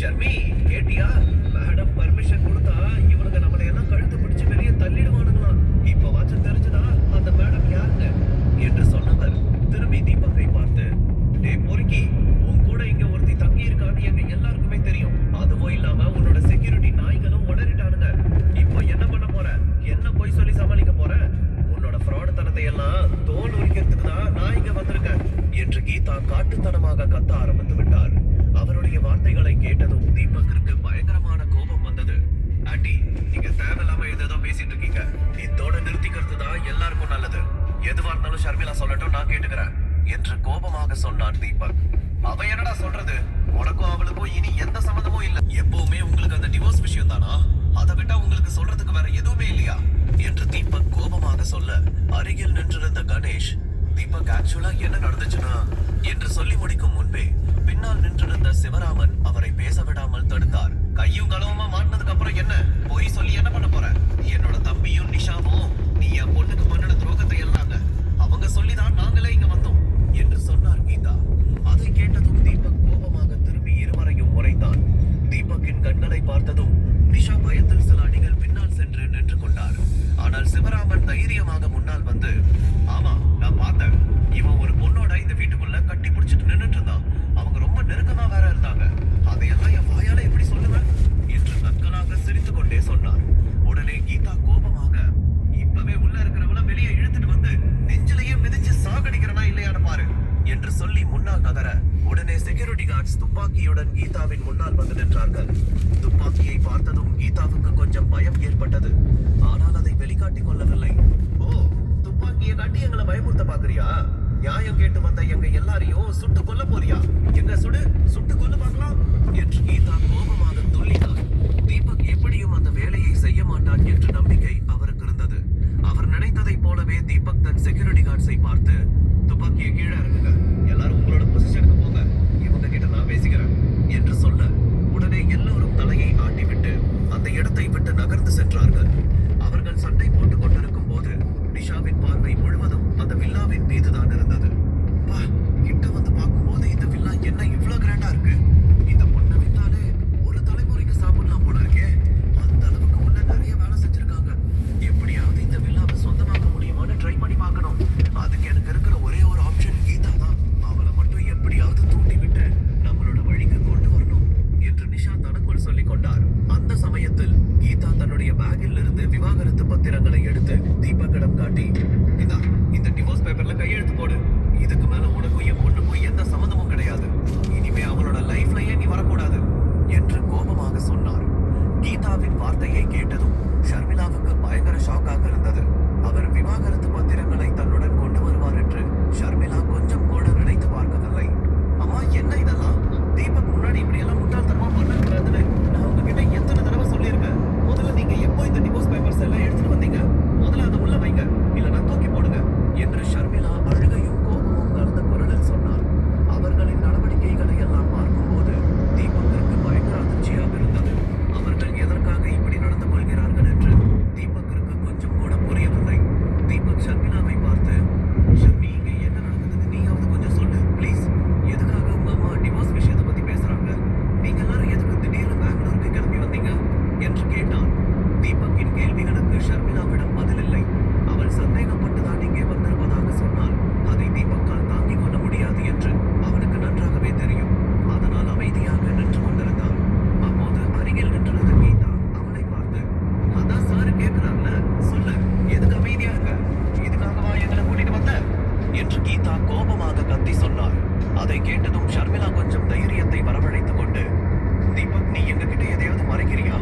ஷர்மி, கேட்டியா? Madam permission கொடுத்தா இவனுங்க நம்மளை எல்லாம் கழுத்து பிடிச்சு வெளியே தள்ளிடுவானுங்களாம். இப்ப வாச்சும் தெரிஞ்சுதா அந்த மேடம் யாருன்னு என்று சொன்னவர் திரும்பி தீபக்கை பார்த்து, டேய் பொறுக்கி, உன் கூட இங்க ஒருத்தி தங்கி இருக்கான்னு எங்க எல்லாருக்குமே தெரியும். அதுவும் இல்லாம உன்னோட செக்யூரிட்டி நாய்களும் உளறிட்டானுங்க. இப்போ என்ன பண்ண போற? என்ன போய் சொல்லி சமாளிக்க போற? உன்னோட ஃப்ராட் தனத்தை எல்லாம் தோல் உரிக்கிறதுக்கு தான் நான் இங்க வந்திருக்கேன் என்று கீதா காட்டுத்தனமாக கத்த ஆரம்பித்து விட்டார். அவருடைய வார்த்தைகளை கேட்டதும் தீபக்கிற்கு பயங்கரமான கோபம் வந்தது. ஆண்டி, நீங்க தேவையில்லாம ஏதோ பேசிட்டு இருக்கீங்க. இதோட நிறுத்திக்கிறது தான் எல்லாருக்கும் நல்லது. எதுவா இருந்தாலும் ஷர்மிளா சொல்லட்டும், நான் கேட்டுக்கிறேன் என்று கோபமாக சொன்னார் தீபக். அவ என்னடா சொல்றது? உனக்கும் அவளுக்கும் இனி எந்த சம்மந்தமும் இல்ல. எப்பவுமே உங்களுக்கு அந்த டிவோர்ஸ் விஷயம் தானா? அதை விட்டா உங்களுக்கு சொல்றதுக்கு வேற எதுவுமே இல்லையா என்று தீபக் கோபமாக சொல்ல, அருகில் நின்றிருந்த கணேஷ், தீபக் ஆக்சுவலா என்ன நடந்துச்சுன்னா என்று சொல்லி முடிக்கும் முன்பே பின்னால் நின்றிருந்த சிவராமன் அவரை பேச விடாமல் தடுத்தார். கையும் களவுமா மாட்டினதுக்கு அப்புறம் என்ன போய் சொல்லி என்ன பண்ண போற? என்னோட தம்பியும் நிஷாவும் நீ என் பொண்ணுக்கு பண்ணின துரோகத்தை எல்லாம் அவங்க சொல்லிதான் நாங்களே இங்க வந்தோம் என்று சொன்னார் கீதா. அதை கேட்டதும் தீபக் கோபமாக திரும்பி இருவரையும் முறைத்தான். தீபக்கின் கண்களை பார்த்ததும் நிஷா பயத்தில் சில அடிகள் பின்னால் சென்று நின்று கொண்டார். ஆனால் சிவராமன் தைரியமாக முன்னால் வந்து, ஆமா நான் பார்த்தேன், இவன் ஒரு பொண்ணோட இந்த வீட்டுக்குள்ள கட்டி பிடிச்சிட்டு நின்னுட்டு இருந்தான். அவங்க ரொம்ப நெருக்கமா வேற இருந்தாங்க. அதையெல்லாம் என் வாயால எப்படி சொல்லுவேன் என்று நக்கலாக சிரித்துக் கொண்டே சொன்னார். உடனே கீதா கோபமாக, இப்பவே உள்ள இருக்கிறவள வெளியே இழுத்துட்டு வந்து நெஞ்சிலேயே மிதிச்சு சாகடிக்கிறனா இல்லையான்னு பாரு என்று சொல்லி முன்னால் நகர, உடனே செக்யூரிட்டி கார்ட்ஸ் துப்பாக்கியுடன் கீதாவின் முன்னால் வந்து நின்றார்கள். துப்பாக்கியை பார்த்ததும் கீதாவுக்கு கொஞ்சம் பயம் ஏற்பட்டது. ஆனால் அதை வெளிக்காட்டிக் கொள்ளவில்லை. ஓ, துப்பாக்கியை காட்டி எங்களை பயமுறுத்த பாக்குறியா? நியாயம் கேட்டு வந்த எங்க எல்லாரையும் சுட்டு கொல்ல போறியா? எங்க சுட்டு கொல்ல பார்க்கலாம் என்று கீதா கோபமாக துள்ளினார். தீபக் எப்படியும் அந்த வேலையை செய்ய மாட்டான் என்ற நம்பிக்கை அவருக்கு இருந்தது. அவர் நினைத்ததை போலவே தீபக் தன் செக்யூரிட்டி கார்ட்ஸை பார்த்து, துப்பாக்கியை கீழே இறங்குங்க, எல்லாரும் உங்களோட பொசிஷனுக்கு போங்க, இவங்க கிட்ட நான் பேசிக்கிறேன் என்று சொல்ல, உடனே எல்லோரும் தலையை ஆட்டிவிட்டு அந்த இடத்தை விட்டு நகர்ந்து சென்றார்கள். அவர்கள் சண்டை போட்டுக் கொண்டிருக்கும் போது நிஷாவின் பார்வை முழுவதும் அந்த வில்லாவின் மீதுதான் இருந்தது. கிட்ட வந்து பார்க்கும்போது இந்த வில்லா என்ன இவ்வளவு கிராண்டா இருக்கு? இந்த பொண்ணை விட்டாலே ஒரு தலைமுறைக்கு சாப்பிடலாம் போல இருக்கே. அந்த அளவுக்கு உள்ள நிறைய வேலை செஞ்சிருக்காங்க. எப்படியாவது இந்த வில்லாவை சொந்தமாக்க முடியுமான்னு ட்ரை பண்ணி பார்க்கணும். அதுக்கு எனக்கு இருக்கிற ஒரே ஒரு ஆப்ஷன் கீதா தான். அவளை மட்டும் எப்படியாவது தூண்டி விட்டு நம்மளோட வழிக்கு கொண்டு வரணும் என்று நிஷா தனக்குள் சொல்லிக் கொண்டார். அந்த சமயத்தில் கீதா தன்னுடைய பேக்கில் இருந்து விவாகரத்து பத்திரங்களை எடுத்து தீபக்கிடம் காட்டி, இந்த டிவோர்ஸ் பேப்பர்ல கையெழுத்து போடு. இதுக்கு மேல உனக்கும் என் பொண்ணுக்கும் எந்த சம்மந்தமும் கிடையாது. இனிமே அவளோட லைஃப்லயே நீ வரக்கூடாது என்று கோபமாக சொன்னார். கீதாவின் வார்த்தையை கேட்டதும் ஷர்மிளாவுக்கு பயங்கர ஷாக்காக இருந்தது. அவர் விவாகரத்து பத்திரங்களை தன்னுடன் கொண்டு வருவார் என்று ஷர்மிளா கொஞ்சம் கூட நினைத்து பார்க்கவில்லை. அம்மா, என்ன இதெல்லாம்? தீபக் முன்னாடி இப்படி எல்லாம் முட்டாள்தனமா பண்ணக்கூடாதுன்னு நான் உங்ககிட்ட எத்தனை தடவை சொல்லியிருக்கேன். முதல்ல நீங்க எப்போ இந்த டிவோர்ஸ் பேப்பர்ஸ் எல்லாம் எடுத்துட்டு வந்தீங்க? முதல்ல அதை உள்ள வைங்க, இல்லைன்னா தூக்கி போடுங்க என்று ஷர்மிளா அழுகையும் கோபமும் கலந்த குரலில் சொன்னார். அவர்களின் நடவடிக்கைகளை எல்லாம் பார்க்கும்போது தீபக்கிற்கு பயங்கர அதிர்ச்சியாக இருந்தது. அவர்கள் எதற்காக இப்படி நடந்து கொள்கிறார்கள் என்று தீபக்கிற்கு கொஞ்சம் கூட புரியவில்லை. தீபக் ஷர்மிளாவை பார்த்து, ஷர்மி, இங்க என்ன நடக்குதுன்னு நீயாவது கொஞ்சம் சொல்லு ப்ளீஸ். எதுக்காக உங்க அம்மா டிவோர்ஸ் விஷயத்தை பத்தி பேசுறாங்க? நீங்க எல்லாரும் எதுக்கு திடீர்னு பெங்களூருக்கு கிளம்பி வந்தீங்க என்று கேட்டான். தீபக்கின் கேள்விகளுக்கு ஷர்மிளாவிடம் பதில் இல்லை. அவள் சந்தேகப்பட்டுதான் இங்கே வந்திருப்பதாக சொன்னால் அதை தீபக்கால் தாங்கிக் கொள்ள முடியாது என்று அவனுக்கு நன்றாகவே தெரியும். அதனால் அமைதியாக நின்று கொண்டிருந்தான். அப்போது அருகில் நின்றிருந்த கீதா அவளை பார்த்து, அதான் சாரு கேட்கிறார்ல, சொல்லு, எதுக்கு அமைதியா இருக்க? இதுக்காகவா எங்களை கூட்டிட்டு வந்த என்று கீதா கோபமாக கத்தி சொன்னார். அதை கேட்டதும் ஷர்மிளா கொஞ்சம் தைரியத்தை வரவழைத்துக் கொண்டு, தீபக், நீ எங்க கிட்ட எதையாவது மறைக்கிறியா?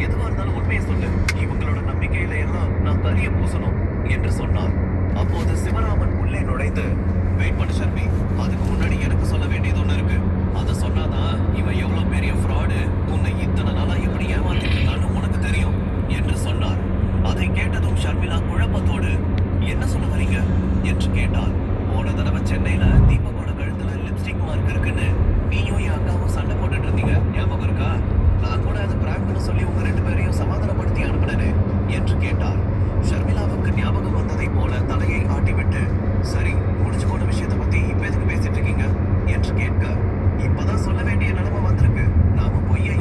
எதுவா இருந்தாலும் உண்மையை சொல்லு. இவங்களோட நம்பிக்கையில எல்லாம் நான் கரிய பூசணும் என்று சொன்னார். அப்போது சிவராமன் உள்ளே நுழைந்து, வெயிட் பண்ணு ஷர்மி, அதுக்கு முன்னாடி எனக்கு சொல்ல வேண்டியது ஒண்ணு இருக்கு. அதை சொன்னாதான் இவன் எவ்வளவு பெரிய ஃப்ராடு, உன்னை இத்தனை நாளா எப்படி ஏமாத்திட்டு இருந்தான்னு உனக்கு தெரியும் என்று சொன்னார். அதை கேட்டதும் ஷர்மிளா குழப்பத்தோடு, என்ன சொல்ல வரீங்க என்று கேட்டார். போன தடவை சென்னையில தீபக்கோட கழுத்துல லிப்ஸ்டிக் மார்க் இருக்குன்னு நீயும் என் அக்காவும் சண்டை போட்டுட்டு இருந்தீங்க, ஞாபகம் இருக்கா? நான் கூட அது பிராங்க்னு சொல்லி உங்க 2 பேரையும் சமாதானப்படுத்தி அனுப்பினேன் என்று கேட்டார். ஷர்மிளாவுக்கு ஞாபகம் வந்ததை போல தலையை ஆட்டிவிட்டு, சரி, முடிச்சு போன விஷயத்தை பத்தி இப்ப எதுக்கு பேசிட்டு இருக்கீங்க என்று கேட்க, இப்பதான் சொல்ல வேண்டிய நிலைமை வந்திருக்கு. நாம பொய்யை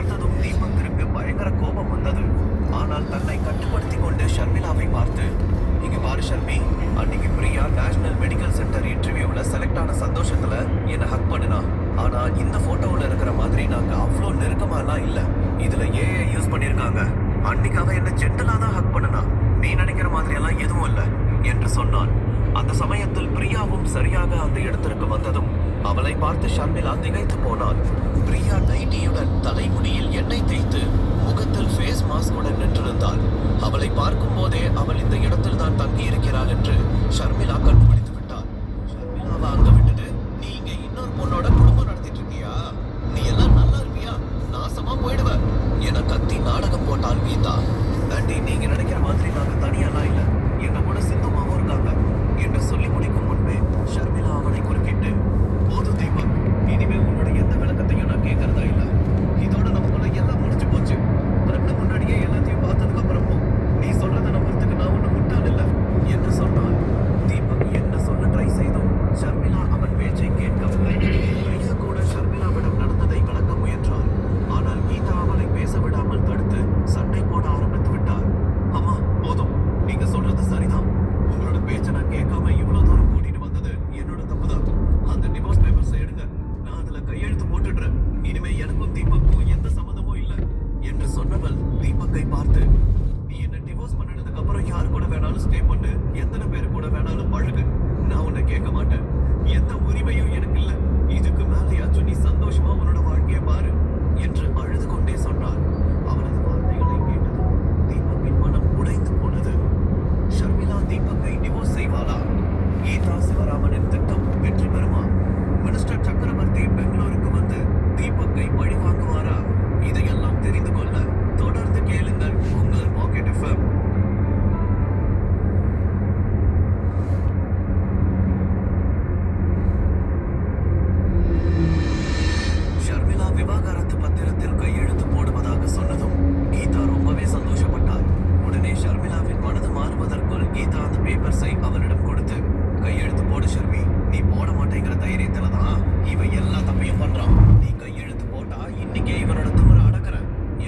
பார்த்ததும் தீபக்கிற்கு பயங்கர கோபம் வந்தது. ஆனால் தன்னை கட்டுப்படுத்திக் கொண்டு ஷர்மிளாவை பார்த்து, இங்க பாரு ஷர்மி, அன்னைக்கு பிரியா நேஷனல் மெடிக்கல் சென்டர் இன்டர்வியூல செலக்ட் ஆன சந்தோஷத்துல என்ன ஹக் பண்ணுனா. ஆனா இந்த போட்டோவில் இருக்கிற மாதிரி நாங்க அவ்வளோ நெருக்கமாலாம் இல்ல. இதுல ஏஐ யூஸ் பண்ணிருக்காங்க. அன்னைக்கு அவ என்ன ஜென்டலா தான் ஹக் பண்ணனா, நீ நினைக்கிற மாதிரி எல்லாம் எதுவும் இல்ல என்று சொன்னான். அந்த சமயத்தில் பிரியாவும் சரியாக அந்த இடத்திற்கு வந்ததும் அவளை பார்த்து ஷர்மிளா திகைத்து போனாள். பிரியா நைட்டியுடன் தலைமுடியில் எண்ணெய் தேய்த்து முகத்தில் ஃபேஸ் மாஸ்குடன் நின்றிருந்தாள். அவளை பார்க்கும் போதே அவள் இந்த இடத்தில் தான் தங்கி இருக்கிறாள் என்று ஷர்மிளா கண்டுபிடித்து விட்டாள். ஷர்மிளாவை அங்க விட்டுட்டு நீ இங்க இன்னொரு பொண்ணோட குடும்பம் நடத்திட்டு இருக்கியா? நீ எல்லாம் நல்லா இருப்பியா? நாசமா போயிடுவ என கத்தி நாடகம் போட்டாள் கீதா. ஆண்டி, நீங்க நினைக்கிற மாதிரி நாங்க தனியெல்லாம் இல்ல, என்ன கூட சித்தமாவும் இருக்காங்க என்று சொல்லி முடிக்கும் முன்பே ஷர்மிளா அவனை குறுக்கிட்டு, போதும் தீபக், இனிமே உன்னோட எந்த விளக்கத்தையும் நான் கேட்கறதா இல்ல. இதோட நமக்குள்ள எல்லாம் முடிஞ்சு போச்சு. கண்ணு முன்னாடியே எல்லாத்தையும் பார்த்ததுக்கு அப்புறமும் நீ சொல்றத நம்புறதுக்கு நான் ஒண்ணு முட்டாள் இல்ல என்று சொன்னான். தீபக் என்ன சொல்ல ட்ரை செய்தும் ஷர்மிளா அவன் பேச்சை கேட்கவில்லை. பிரியா கூட ஷர்மிளாவிடம் நடந்ததை விளக்க முயன்றாள். ஆனால் கீதா அவளை பேச விடாமல் தடுத்து சண்டை போட ஆரம்பித்து விட்டார். அம்மா, போதும், நீங்க சொல்றது சரிதான். உங்களோட பேச்சை நான் கேட்காம இவ்வளவு தூரம் கூட்டிட்டு வந்தது என்னோட தப்புதான். அந்த டிவோர்ஸ் பேப்பர்ஸ் எடுங்க, நான் அதுல கையெழுத்து போட்டுடுறேன். இனிமே எனக்கும் தீபக்கும் எந்த சம்மதமும் இல்ல என்று சொன்னவள் தீபக்கை பார்த்து, நீ என்ன டிவோர்ஸ் பண்ணதுக்கு அப்புறம் யார் கூட வேணாலும் ஸ்டே பண்ணு, எத்தனை பேர் கூட வேணாலும் பழகு, நான் உன்னை கேட்க மாட்டேன். எந்த உரிமையும் எனக்கு இல்ல. இதுக்கு மேலேயாச்சும் நீ சந்தோஷமா உன்னோட வாழ்க்கையை பாரு என்று அழுது கொண்டே சொன்னார். அவரது வார்த்தைகளை கேட்டதும் தீபக்கின் மனம் உடைந்து போனது. ஷர்மிளா தீபக்கை டிவோர்ஸ் செய்வாளா? கீதா சிவராமனின் திட்டம் வெற்றி பெறுமா? மினிஸ்டர் சக்கரவர்த்தி பெங்களூருக்கு வந்து தீபக்கை பழி வாங்குவாரா? இதையெல்லாம் தெரிந்து கொள்ள தொடர்ந்து கேளுங்கள் உங்கள் பாக்கெட் எஃப்எம். ஷர்மிளா விவாகரத்து பத்திரத்தில் கையெழுத்து போடுவதாக சொன்னதும் கீதா ரொம்பவே சந்தோஷப்பட்டார். உடனே ஷர்மிளாவின் மனது மாறுவதற்குள் கீதா அந்த பேப்பர்ஸை அவளிடம் கொடுத்து, கையெழுத்து போடு ஷர்மி, நீ போட மாட்டேங்கிற தைரியத்துலதான் இவன் எல்லா தப்பையும் பண்றான். நீ கையெழுத்து போட்டா இன்னைக்கே இவனோட திமிர அடக்குற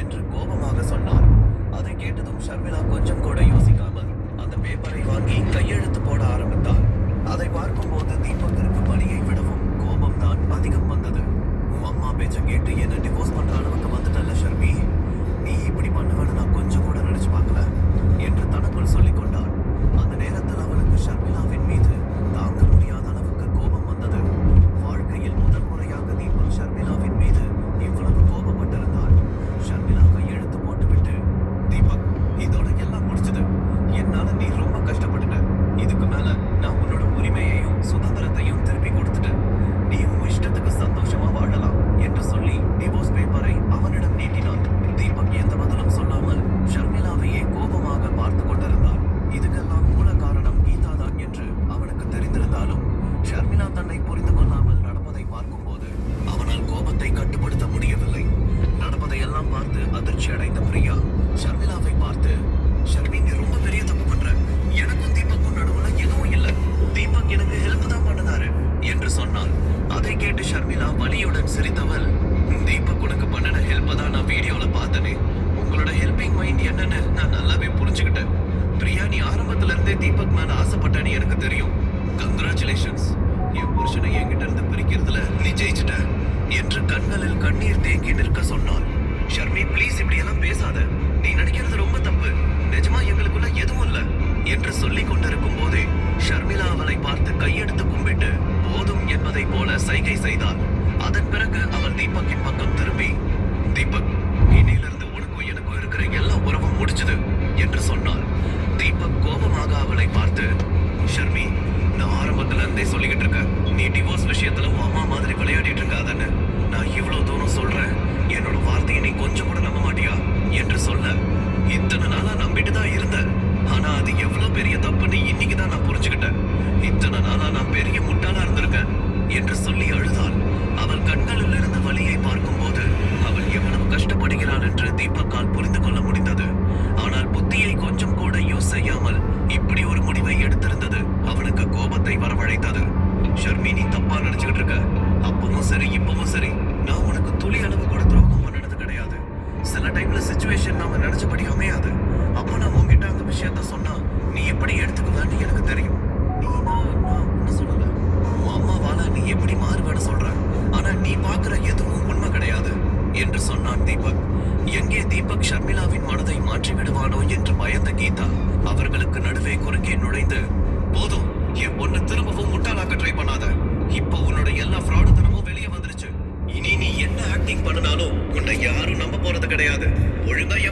என்று கோபமாக சொன்னார். அதை கேட்டதும் ஷர்மிளா கொஞ்சம் கூட யோசிக்காமல் அந்த பேப்பரை வாங்கி கையெழுத்து போட ஆரம்பித்தார். அதை பார்க்கும்போது தீபக்கிற்கு பணியை விடவும் கோபம் தான் அதிகம் வந்தது. உன் அம்மா பேச்ச கேட்டு என்ன டிவோர்ஸ் பண்ற அளவுக்கு வந்துட்டல்ல ஷர்மி, நீ இப்படி பண்ணுவேன்னு நான் கொஞ்சம் கூட நினைச்சு பார்க்கல என்று தனக்குள் சொல்லிக் கொண்டான். அந்த நேரத்தில் அவனுக்கு ஷர்மிளாவின் மீது தாங்க முடியாத அளவுக்கு கோபம் வந்தது. வாழ்க்கையில் முதல் முறையாக தீபக் ஷர்மிளாவின் மீது இவ்வளவு கோபப்பட்டிருந்தான். ஷர்மிளா கையெழுத்து போட்டுவிட்டு, தீபக், இதோட எல்லாம் முடிச்சது. என்னால நீ ரொம்ப கஷ்டப்பட்டுட்ட. இதுக்கு மேல நான் உன்னோட உரிமையையும் சுதந்திரத்தையும் திருப்பி கொடுத்துட்டேன். நீ உன் இஷ்டத்துக்கு சந்தோஷமா வாழலாம் என்று சொல்லி டிவோர்ஸ் பேப்பரை அவனிடம் நீட்டினான். தீபக் எந்த பதிலும் சொல்லாமல் ஷர்மிளாவையே கோபமாக பார்த்து கொண்டிருந்தான். இதுக்கெல்லாம் மூல காரணம் கீதா தான் என்று அவனுக்கு தெரிந்திருந்தாலும் ஷர்மிளா தன்னை புரிந்து கொள்ளாமல் நடப்பதை பார்க்கும்போது அவனால் கோபத்தை கட்டுப்படுத்த முடியவில்லை. நடப்பதையெல்லாம் பார்த்து அதிர்ச்சி அடைந்த பிரியா ஷர்மிளாவை பார்த்து, ஷர்மி, நீ ரொம்ப பெரிய தப்பு பண்ற. எனக்கும் தீபக்கும் நடுவுல எதுவும் இல்ல. தீபக் எனக்கு ஹெல்ப் தான் பண்ணுனாரு என்று சொன்னாள். அதை கேட்டு ஷர்மிளா வலியுடன் சிரித்தவள், தீபக் உனக்கு பண்ணின ஹெல்ப் தான் நான் வீடியோல பார்த்தனே. உங்களோட ஹெல்பிங் மைண்ட் என்னன்னு நான் நல்லாவே புரிஞ்சுக்கிட்டேன். பிரியா, நீ ஆரம்பத்துல இருந்தே தீபக் மேல ஆசைப்பட்டேன்னு எனக்கு தெரியும். கங்க்ராச்சுலேஷன்ஸ். என் புருஷனை என்கிட்ட இருந்து பிரிக்கிறதுல நீ ஜெயிச்சுட்ட என்று கண்களில் கண்ணீர் தேங்கி நிற்க சொன்னாள். ஷர்மி, ப்ளீஸ் இப்படி எல்லாம் பேசாத. நீ நினைக்கிறது ரொம்ப தப்பு. நிஜமா எங்களுக்குள்ள எதுவும் இல்ல என்று சொல்லிக் கொண்டிருக்கும் போதே ஷர்மிளா அவளை பார்த்து கையெடுத்து கும்பிட்டு போதும் என்பதை போல சைகை செய்தாள். அதன் பிறகு அவள் தீபக்கின் பக்கம் திரும்பி, தீபக், இன்னையிலிருந்து உனக்கும் எனக்கும் இருக்கிற எல்லா உறவும் முடிச்சது என்று சொன்னாள். தீபக் கோபமாக அவளை பார்த்து, ஷர்மி, நான் ஆரம்பத்துல இருந்தே சொல்லிக்கிட்டு இருக்கேன், நீ டிவோர்ஸ் விஷயத்துல உன் அம்மா மாதிரி விளையாடிட்டு இருக்காதன்னு. நான் இவ்வளவு தூரம் சொல்றேன், என்னோட வார்த்தையை நீ கொஞ்சம் கூட நம்ப மாட்டியா என்று சொல்ல, இத்தனை நாளா நம்பிட்டு தான் இருந்தேன். ஆனா அது எவ்வளவு பெரிய தப்புன்னு இன்னைக்கு தான் நான் புரிஞ்சுக்கிட்டேன். இத்தனை நாளா நான் பெரிய முட்டாளா இருந்திருக்கேன் என்று சொல்லி அழுதாள். அவள் கண்களில் இருந்த வலியை பார்க்கும்போது அவள் எவ்வளவு கஷ்டப்படுகிறாள் என்று தீபக்கால் புரிந்து கொள்ள முடிந்தது. ஆனால் புத்தியை கொஞ்சம் கூட யூஸ் செய்யாமல் இப்படி ஒரு முடிவை எடுத்திருந்தது அவனுக்கு கோபத்தை வரவழைத்தது. ஷர்மி, நீ தப்பா நினைச்சுக்கிட்டு இருக்க. அப்பவும் சரி இப்பவும் சரி, நான் உனக்கு துளி அளவு கூட துரோகம் பண்ணது கிடையாது.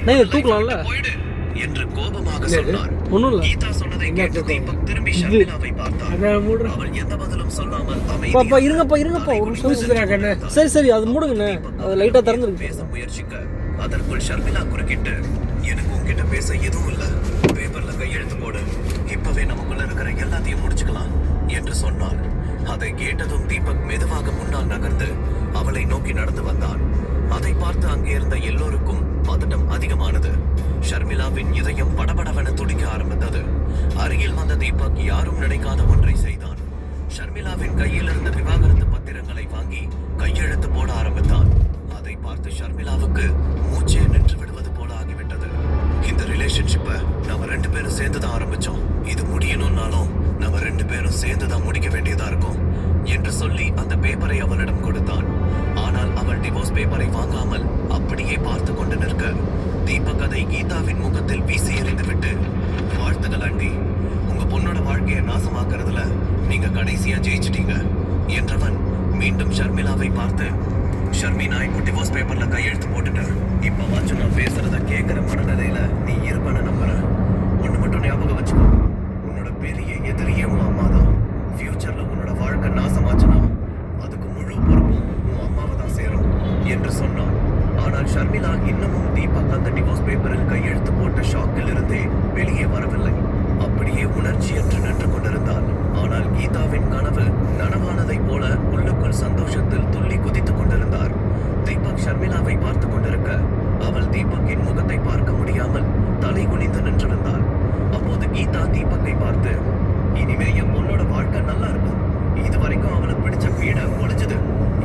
நான் தூக்கலாம்ல போயிடு என்று கோபமாக சொன்னார். ஒன்றும் இல்லை கீதா சொன்னதை கேட்டு தீபக் திரும்பி ஷர்மிளாவை பார்த்தார். அவள் எந்த பதிலும் சொல்லாமல் பாப்பா இருங்கப்பா ஒரு நிமிஷம் சரி அது மூடுங்கண்ணே அது லைட்டாக திறந்துருக்கு பேச முயற்சிக்க அதற்குள் ஷர்மிளா குறுக்கிட்டு, எனக்கு உன்கிட்ட பேச எதுவும் இல்ல, பேப்பர்ல கையெழுத்து போடு, இப்பவே நமக்குள்ள இருக்கிற எல்லாத்தையும் முடிச்சுக்கலாம் என்று சொன்னாள். அதை கேட்டதும் தீபக் மெதுவாக முன்னால் நகர்ந்து அவளை நோக்கி நடந்து வந்தான். அதை பார்த்து அங்கே இருந்த எல்லோருக்கும் பதட்டம் அதிகமானது. ஷர்மிளாவின் இதயம் படபடவென துடிக்க ஆரம்பித்தது. அருகில் வந்த தீபக் யாரும் நினைக்காத ஒன்றை செய்தான். ஷர்மிளாவின் கையில் இருந்த விவாகரத்து பத்திரங்களை வாங்கி கையெழுத்து போட ஆரம்பித்தான். அதை பார்த்து ஷர்மிளாவுக்கு மூச்சே நின்று விடுவது போல ஆகிவிட்டது. இந்த ரிலேஷன்ஷிப்பை நம்ம 2 பேரும் சேர்ந்துதான் ஆரம்பிச்சோம், இது முடியணும்னாலும் நம்ம 2 பேரும் சேர்ந்துதான் முடிக்க வேண்டியதா இருக்கும் என்று சொல்லி அந்த பேப்பரை அவளிடம் கொடுத்தான். ஆனால் அவள் டிவோர்ஸ் பேப்பரை வாங்காமல் அப்படியே பார்த்து கொண்டு நிற்க தீபக் அதை கீதாவின் முகத்தில் வீசி எறிந்துவிட்டு, வாழ்த்துக்கள் ஆண்டி, உங்க பொண்ணோட வாழ்க்கையை நாசமாக்குறதுல நீங்க கடைசியா ஜெயிச்சிட்டீங்க என்றவன் மீண்டும் ஷர்மிளாவை பார்த்து, ஷர்மி, நான் இப்போ டிவோர்ஸ் பேப்பர்ல கையெழுத்து போட்டுட்டேன், இப்ப வாச்சும் நான் பேசுறத கேட்கிற மனநிலையில நீ இருப்பேன்னு நம்புறேன். ஒண்ணு மட்டும் ஞாபகம் வச்சுக்கோ, உன்னோட பெரிய எதிரியே உன் அம்மா தான். ஃபியூச்சர்ல உன்னோட வாழ்க்கை நாசமாச்சுன்னா அதுக்கு முழு பொறுப்பும் உன் அம்மாவை தான் சேரும் என்று சொன்னான். ஆனால் ஷர்மிளா இன்னமும் தீபக் அந்த டிவோர்ஸ் பேப்பரில் கையெழுத்து போட்ட ஷாக்கில் இருந்தே வெளியே வரவில்லை. அப்படியே உணர்ச்சியற்று நின்று கொண்டிருந்தாள். ஆனால் கீதாவின் கனவு நனவானதை போல உள்ளுக்குள் சந்தோஷத்தில் துள்ளி குதித்துக் கொண்டிருந்தார். தீபக் ஷர்மிளாவை பார்த்து கொண்டிருக்க அவள் தீபக்கின் முகத்தை பார்க்க முடியாமல் தலை குனிந்து நின்றிருந்தாள். அப்போது கீதா தீபக்கை பார்த்து, இனிமே என் பொண்ணோட வாழ்க்கை நல்லா இருக்கும், இது வரைக்கும் அவளுக்கு பிடிச்ச வீடை ஒளிஞ்சது,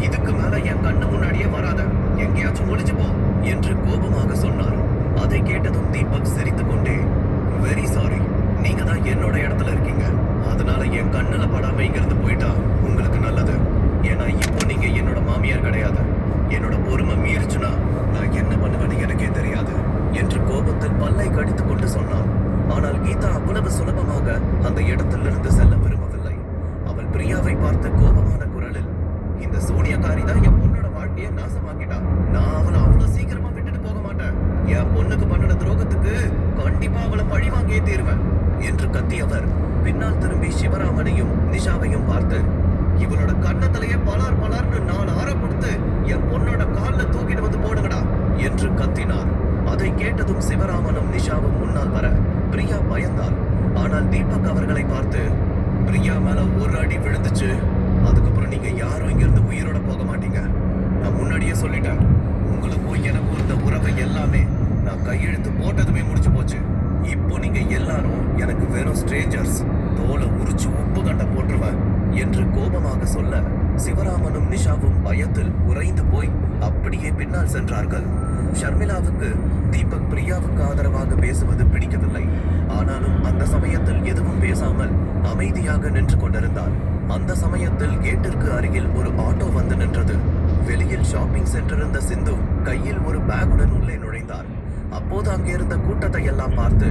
இதுக்கு மேல என் கண்ணு முன்னாடியே வராத, எங்கேயாச்சும் ஒளிஞ்சு போ என்று கோபமாக சொன்னார். அதை கேட்டதும் தீபக் சிரித்துக் கொண்டே, வெரி சாரி, நீங்க தான் என்னோட இடத்துல இருக்கீங்க, அதனால என் கண்ணுல படாம இங்கிருந்து போயிட்டா உங்களுக்கு நல்லது. ஏன்னா இப்போ நீங்க என்னோட மாமியார் கிடையாது, என்னோட பொறுமை மீறிச்சுன்னா நான் என்ன பண்ணுவேன்னு எனக்கே தெரியாது என்று கோபத்தில் பல்லை கடித்துக் கொண்டு சொன்னான். ஆனால் கீதா அவ்வளவு சுலபமாக அந்த இடத்திலிருந்து செல்ல விரும்பவில்லை. அவள் பிரியாவை பார்த்து கோபமான குரலில், இந்த சோனியாக்காரி தான் என் பொண்ணோட வாழ்க்கையை நாசமாக்கிட்டா, நான் அவளை அவ்வளவு சீக்கிரமா விட்டுட்டு போக மாட்டேன், என் பொண்ணுக்கு பண்ணின துரோகத்துக்கு கண்டிப்பா அவளை பழி வாங்கியே தீருவேன் என்று கத்தியவர் பின்னால் திரும்பி சிவராமனையும் நிஷாவையும் பார்த்து, இவளோட கண்ணத்திலேயே பலார்னு 4 ஆற கொடுத்து என் பொண்ணோட கால்ல தூக்கிட்டு வந்து போடுங்கடா என்று கத்தினார். அதை கேட்டதும் சிவராமனும் நிஷாவும் முன்னால் வர பிரியா பயந்தாள். ஆனால் தீபக் அவர்களை பார்த்து, பிரியா மேல ஒரு அடி விழுந்துச்சு, அதுக்கப்புறம் நீங்க யாரும் இங்கிருந்து உயிரோட போக மாட்டீங்க, நான் முன்னாடியே சொல்லிட்டேன், உங்களுக்கும் எனக்கும் இருந்த உறவை எல்லாமே நான் கையெழுத்து போட்டதுமே முடிச்சு போச்சு, இப்போ நீங்க எல்லாரும் எனக்கு வெறும் ஸ்ட்ரேஞ்சர்ஸ், தோலை உரிச்சு உப்பு கண்ட போட்டுருவேன் என்று கோபமாக சொல்ல சிவராமனும் நிஷாவும் பயத்தில் உறைந்து போய் அப்படியே பின்னால் சென்றார்கள். ஷர்மிளாவுக்கு தீபக் பிரியாவுக்கு ஆதரவாக பேசுவது பிடிக்கவில்லை. ஆனாலும் அந்த சமயத்தில் எதுவும் பேசாமல் அமைதியாக நின்று கொண்டிருந்தார். அந்த சமயத்தில் கேட்டிற்கு அருகில் ஒரு ஆட்டோ வந்து நின்றது. வெளியில் ஷாப்பிங் சென்றிருந்த சிந்து கையில் ஒரு பேக்குடன் உள்ளே நுழைந்தார். அப்போது அங்கே இருந்த கூட்டத்தை எல்லாம் பார்த்து,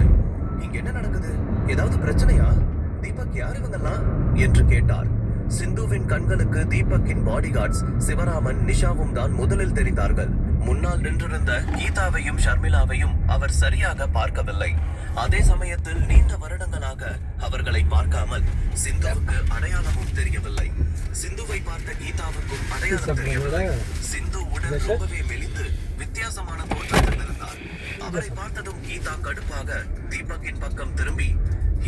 இங்க என்ன நடக்குது, ஏதாவது பிரச்சனையா, தீபக் யார் இவங்கெல்லாம் என்று கேட்டார். சிந்துவின் கண்களுக்கு தீபக்கின் பாடிகார்ட்ஸ் சிவராமன் நிஷாவும் தான் முதலில் தெரிந்தார்கள். முன்னால் நின்றிருந்த கீதாவையும் ஷர்மிளாவையும் அவர் சரியாக பார்க்கவில்லை. அதே சமயத்தில் நீண்ட வருடங்களாக அவர்களை பார்க்காமல் சிந்துவுக்கு அடையாளமும் தெரியவில்லை. சிந்துவை பார்த்த கீதாவுக்கும் அடையாளம் தெரியவில்லை. சிந்து உடல் ரொம்பவே மெலிந்து வித்தியாசமான தோற்றத்தில் இருந்தார். அவரை பார்த்ததும் கீதா கடுப்பாக தீபக்கின் பக்கம் திரும்பி,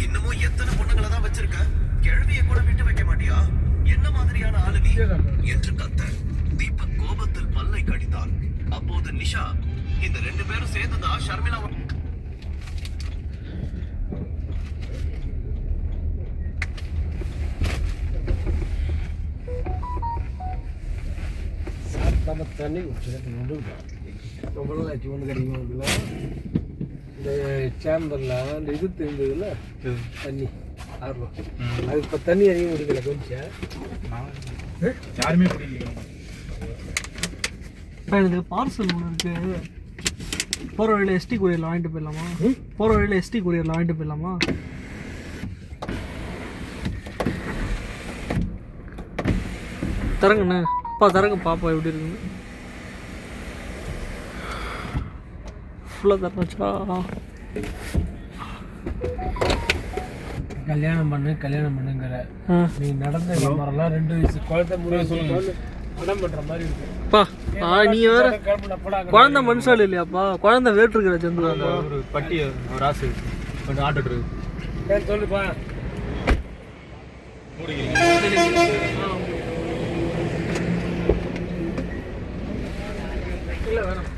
இன்னமும் எத்தனை பொண்ணுங்களை தான் வச்சிருக்க, கிழவியை கூட விட்டு வைக்க மாட்டியா, என்ன மாதிரியான ஆளு நீ என்று கத்த தீபக் கோபத்தில் பல்லை கடித்தார். அப்போது நிஷா, இந்த 2 பேரும் சேர்ந்துதான் ஷர்மிளா தண்ணி ரொம்ப நாள் ஆச்சு ஒன்று கிடைக்கும். இந்த சேம்பரில் அந்த இது தெரிஞ்சதுல தண்ணி ஆர்வம், அது இப்போ தண்ணி அதிகம் குடிக்கல, கொஞ்சம் யாருமே குடிக்கல. எனக்கு பார்சல் ஒன்று இருக்குது, போகிற வழியில் எஸ்டி கொரியரில் வாங்கிட்டு போயிடலாமா? போகிற வழியில் எஸ்டி கொரியரில் வாங்கிட்டு போயிடலாமா? தரங்கண்ணே, தரங்க பாப்பா எப்படி இருக்குன்னு. ஃபுல்லாக தரணுச்சா? கல்யாணம் பண்ணுங்கிற நீ நடந்த விவரம்லாம் 2 வயசு குழந்தை 3 வயசு படம் பண்ணுற மாதிரி இருக்கு. அப்பா நீ வேற குழந்தை மனுஷால் இல்லையாப்பா, குழந்தை வேற்றுக்கிற சந்திர ஒரு பட்டி ஒரு ராசு கொஞ்சம் ஆட்டு இருக்கு சொல்லுப்பா. இல்லை வேணாம்.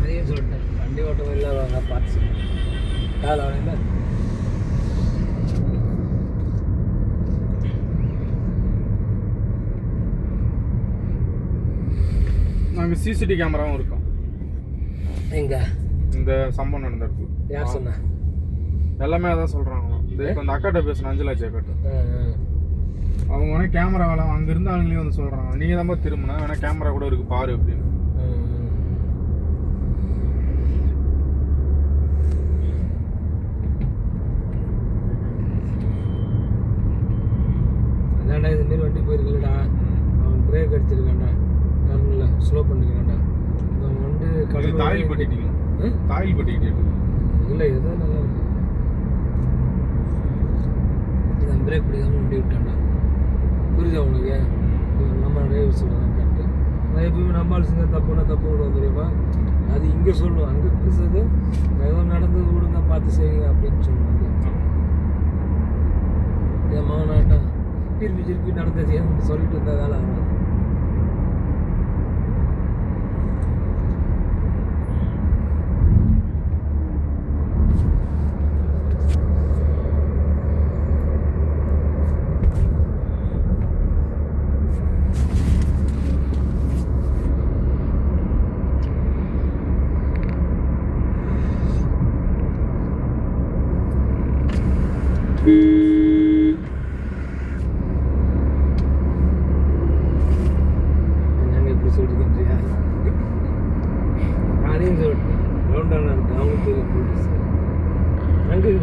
அதையும் சொல்லிட்டேன், வண்டி ஓட்டம் இல்லாத பார்த்து கால அவனையில் நாங்கள் சிசிடிவி கேமராவும் இருக்கோம் எங்க இந்த சம்பவம் நடந்த இடத்துல. யார் சொன்னா? எல்லாமே அதான் சொல்கிறாங்களோ. இப்போ அந்த அக்காட்ட பேசின அஞ்சலாச்சி அக்காட்ட அவங்க வேணா கேமரா வேலை அங்கே இருந்த ஆளுங்களையும் வந்து சொல்கிறாங்க, நீங்கள் தான் திரும்பினா வேணா கேமரா கூட இருக்கு பாரு அப்படின்னு. அதான்டா இதுமாரி வண்டி போயிருக்கலடா, அவன் பிரேக் அடிச்சிருக்கான்டா, டர்னில் ஸ்லோ பண்ணிருக்கான்டா. அவன் வந்து கடல் தாயில் பட்டிட்டீங்க, தாயில் பட்டிக்கிட்டே இல்லை ஏதோ நல்லா இருக்கு. இதான் பிரேக் பிடிக்காம வண்டி விட்டான்டா. புரியுதா உனக்கு? நம்ம டிரைவர் சொல்லுவாங்க கரெக்டு. நான் எப்பவுமே நம்ம ஆளுங்க தப்புனா தப்பு விடுவோம் தெரியுமா? அது இங்கே சொல்லுவோம், அங்கே பேசுறது ஏதோ நடந்தது விடுங்க பார்த்து செய்யுங்க அப்படின்னு சொல்லுவாங்க. என் மகனாட்டம் திருப்பி நடந்தது ஏன்னு சொல்லிட்டு இருந்ததால ஆகாது. சொல்லிருக்கின்றியா? அதையும் சொல்லிட்டேன், ரவுண்டான இருக்கு அவங்களுக்கு தெரியும் போலீஸ் அங்கே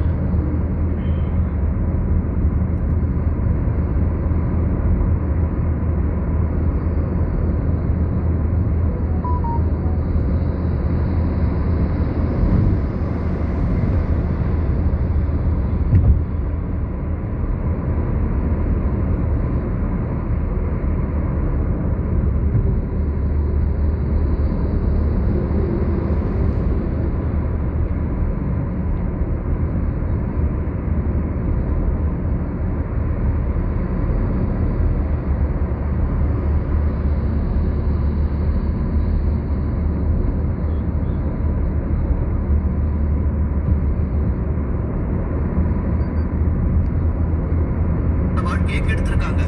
வாழ்க்கையை கெடுத்திருக்காங்க,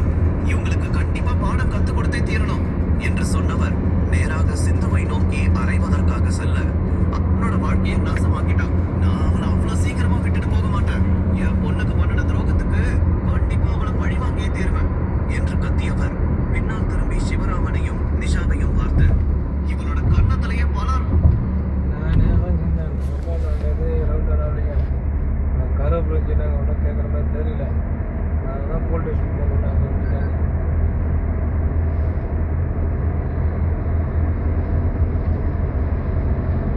இவங்களுக்கு கண்டிப்பா பாடம் கத்துக் கொடுத்தே தீரணும் என்று சொன்னவர் நேராக சிந்துவை நோக்கி அறைவதற்காக செல்ல அவனோட வாழ்க்கையை நாசமாக்கிட்டான். நான் அவனை அவ்வளவு சீக்கிரமா விட்டுட்டு போக மாட்டேன். என் பொண்ணுக்கு பண்ணின துரோகத்துக்கு கண்டிப்பா அவனை பழி வாங்கியே தீருவேன் என்று கத்தியவர் பின்னால் திரும்பி சிவராமனையும் நிஷாவையும் பார்த்து இவளோட கன்னத்திலேயே பலர் கருவேப்பிலை வச்சுட்டாங்க, ஒன்றும் கேட்குற மாதிரி தெரியல. நான் தான் போலீஸ் ஸ்டேஷன் போகணும் அங்கே வந்துட்டாங்க.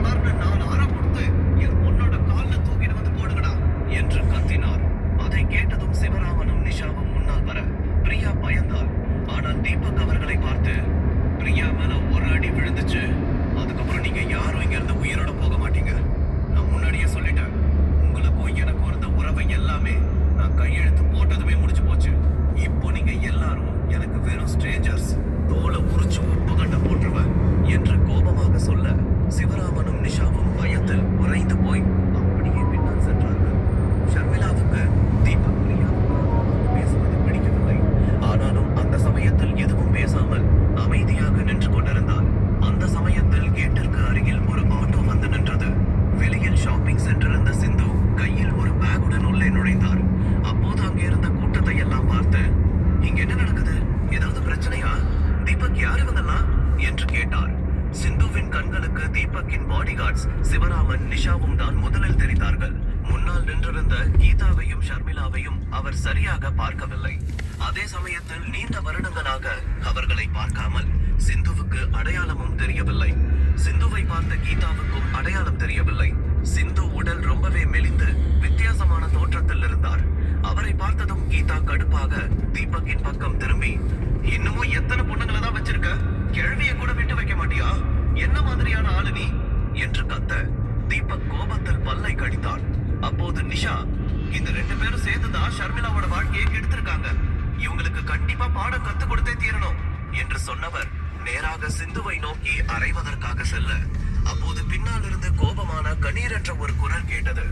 நான் ஆரம் கொடுத்து என் பொண்ணோட கால்ல தூக்கிட்டு வந்து போடுங்கடா என்று கத்தினார். அதை கேட்டதும் சிவராமனும் நிஷாவும் முன்னால் வர பிரியா பயந்தாள். ஆனால் தீபக் அவர்களை பார்த்து, பிரியா மேல ஒரு அடி விழுந்துச்சு, அதுக்கப்புறம் நீங்க யாரும் இங்க இருந்து உயிரோட போக மாட்டீங்க. நான் முன்னாடியே சொல்லிட்டேன், உங்களுக்கும் எனக்கும் இருந்த உறவை எல்லாமே நான் கையெழுத்து போட்டதுமே முடிஞ்சு போச்சு. இப்போ நீங்க எல்லாரும் எனக்கு வெறும் ஸ்ட்ரேஞ்சர்ஸ், தோலை உரிச்சு உப்பு கண்ட போட்டுருவேன் என்று கோபமாக சொல்ல சிவராமனும் நிஷாவும் பயத்தில் உறைந்து போய் அப்படியே பின்னால் சென்றார்கள். ஷர்மிளாவுக்கு தீபக் பிரியா பேசுவது பிடிக்கவில்லை. தீபக்கின் பாடிகார்ட்ஸ் சிவராமன் நிஷாவும் தான் முதலில் தெரிந்தார்கள். முன்னால் நின்றிருந்த கீதாவையும் ஷர்மிளாவையும் அவர் சரியாக பார்க்கவில்லை. அதே சமயத்தில் நீண்ட வருடங்களாக அவர்களை பார்க்காமல் சிந்துவுக்கு அடையாளமும் தெரியவில்லை. சிந்துவை பார்த்த கீதாவுக்கும் அடையாளம் தெரியவில்லை. சிந்து உடல் ரொம்பவே மெலிந்து வித்தியாசமான தோற்றத்தில் இருந்தார். அவரை பார்த்ததும் கீதா கடுப்பாக தீபக்கின் பக்கம் திரும்பி, இன்னமும் எத்தனை பொண்ணுங்களை தான் வச்சிருக்க? கிழவிய கூட விட்டு வைக்க மாட்டியா? என்ன மாதிரியான ஆளு நீ என்று கத்த தீபக் கோபத்தில் பல்லை கடித்தார். அப்போது நிஷா, இந்த 2 பேரும் சேர்ந்துதான் ஷர்மிளாவோட வாழ்க்கையை கெடுத்திருக்காங்க. இவங்களுக்கு கண்டிப்பா பாடம் கத்து கொடுத்தே தீரணும் என்று சொன்னவர் நேராக சிந்துவை நோக்கி அறைவதற்காக செல்ல, அப்போது பின்னால் இருந்து கோபமான கணீரென்ற ஒரு குரல் கேட்டது.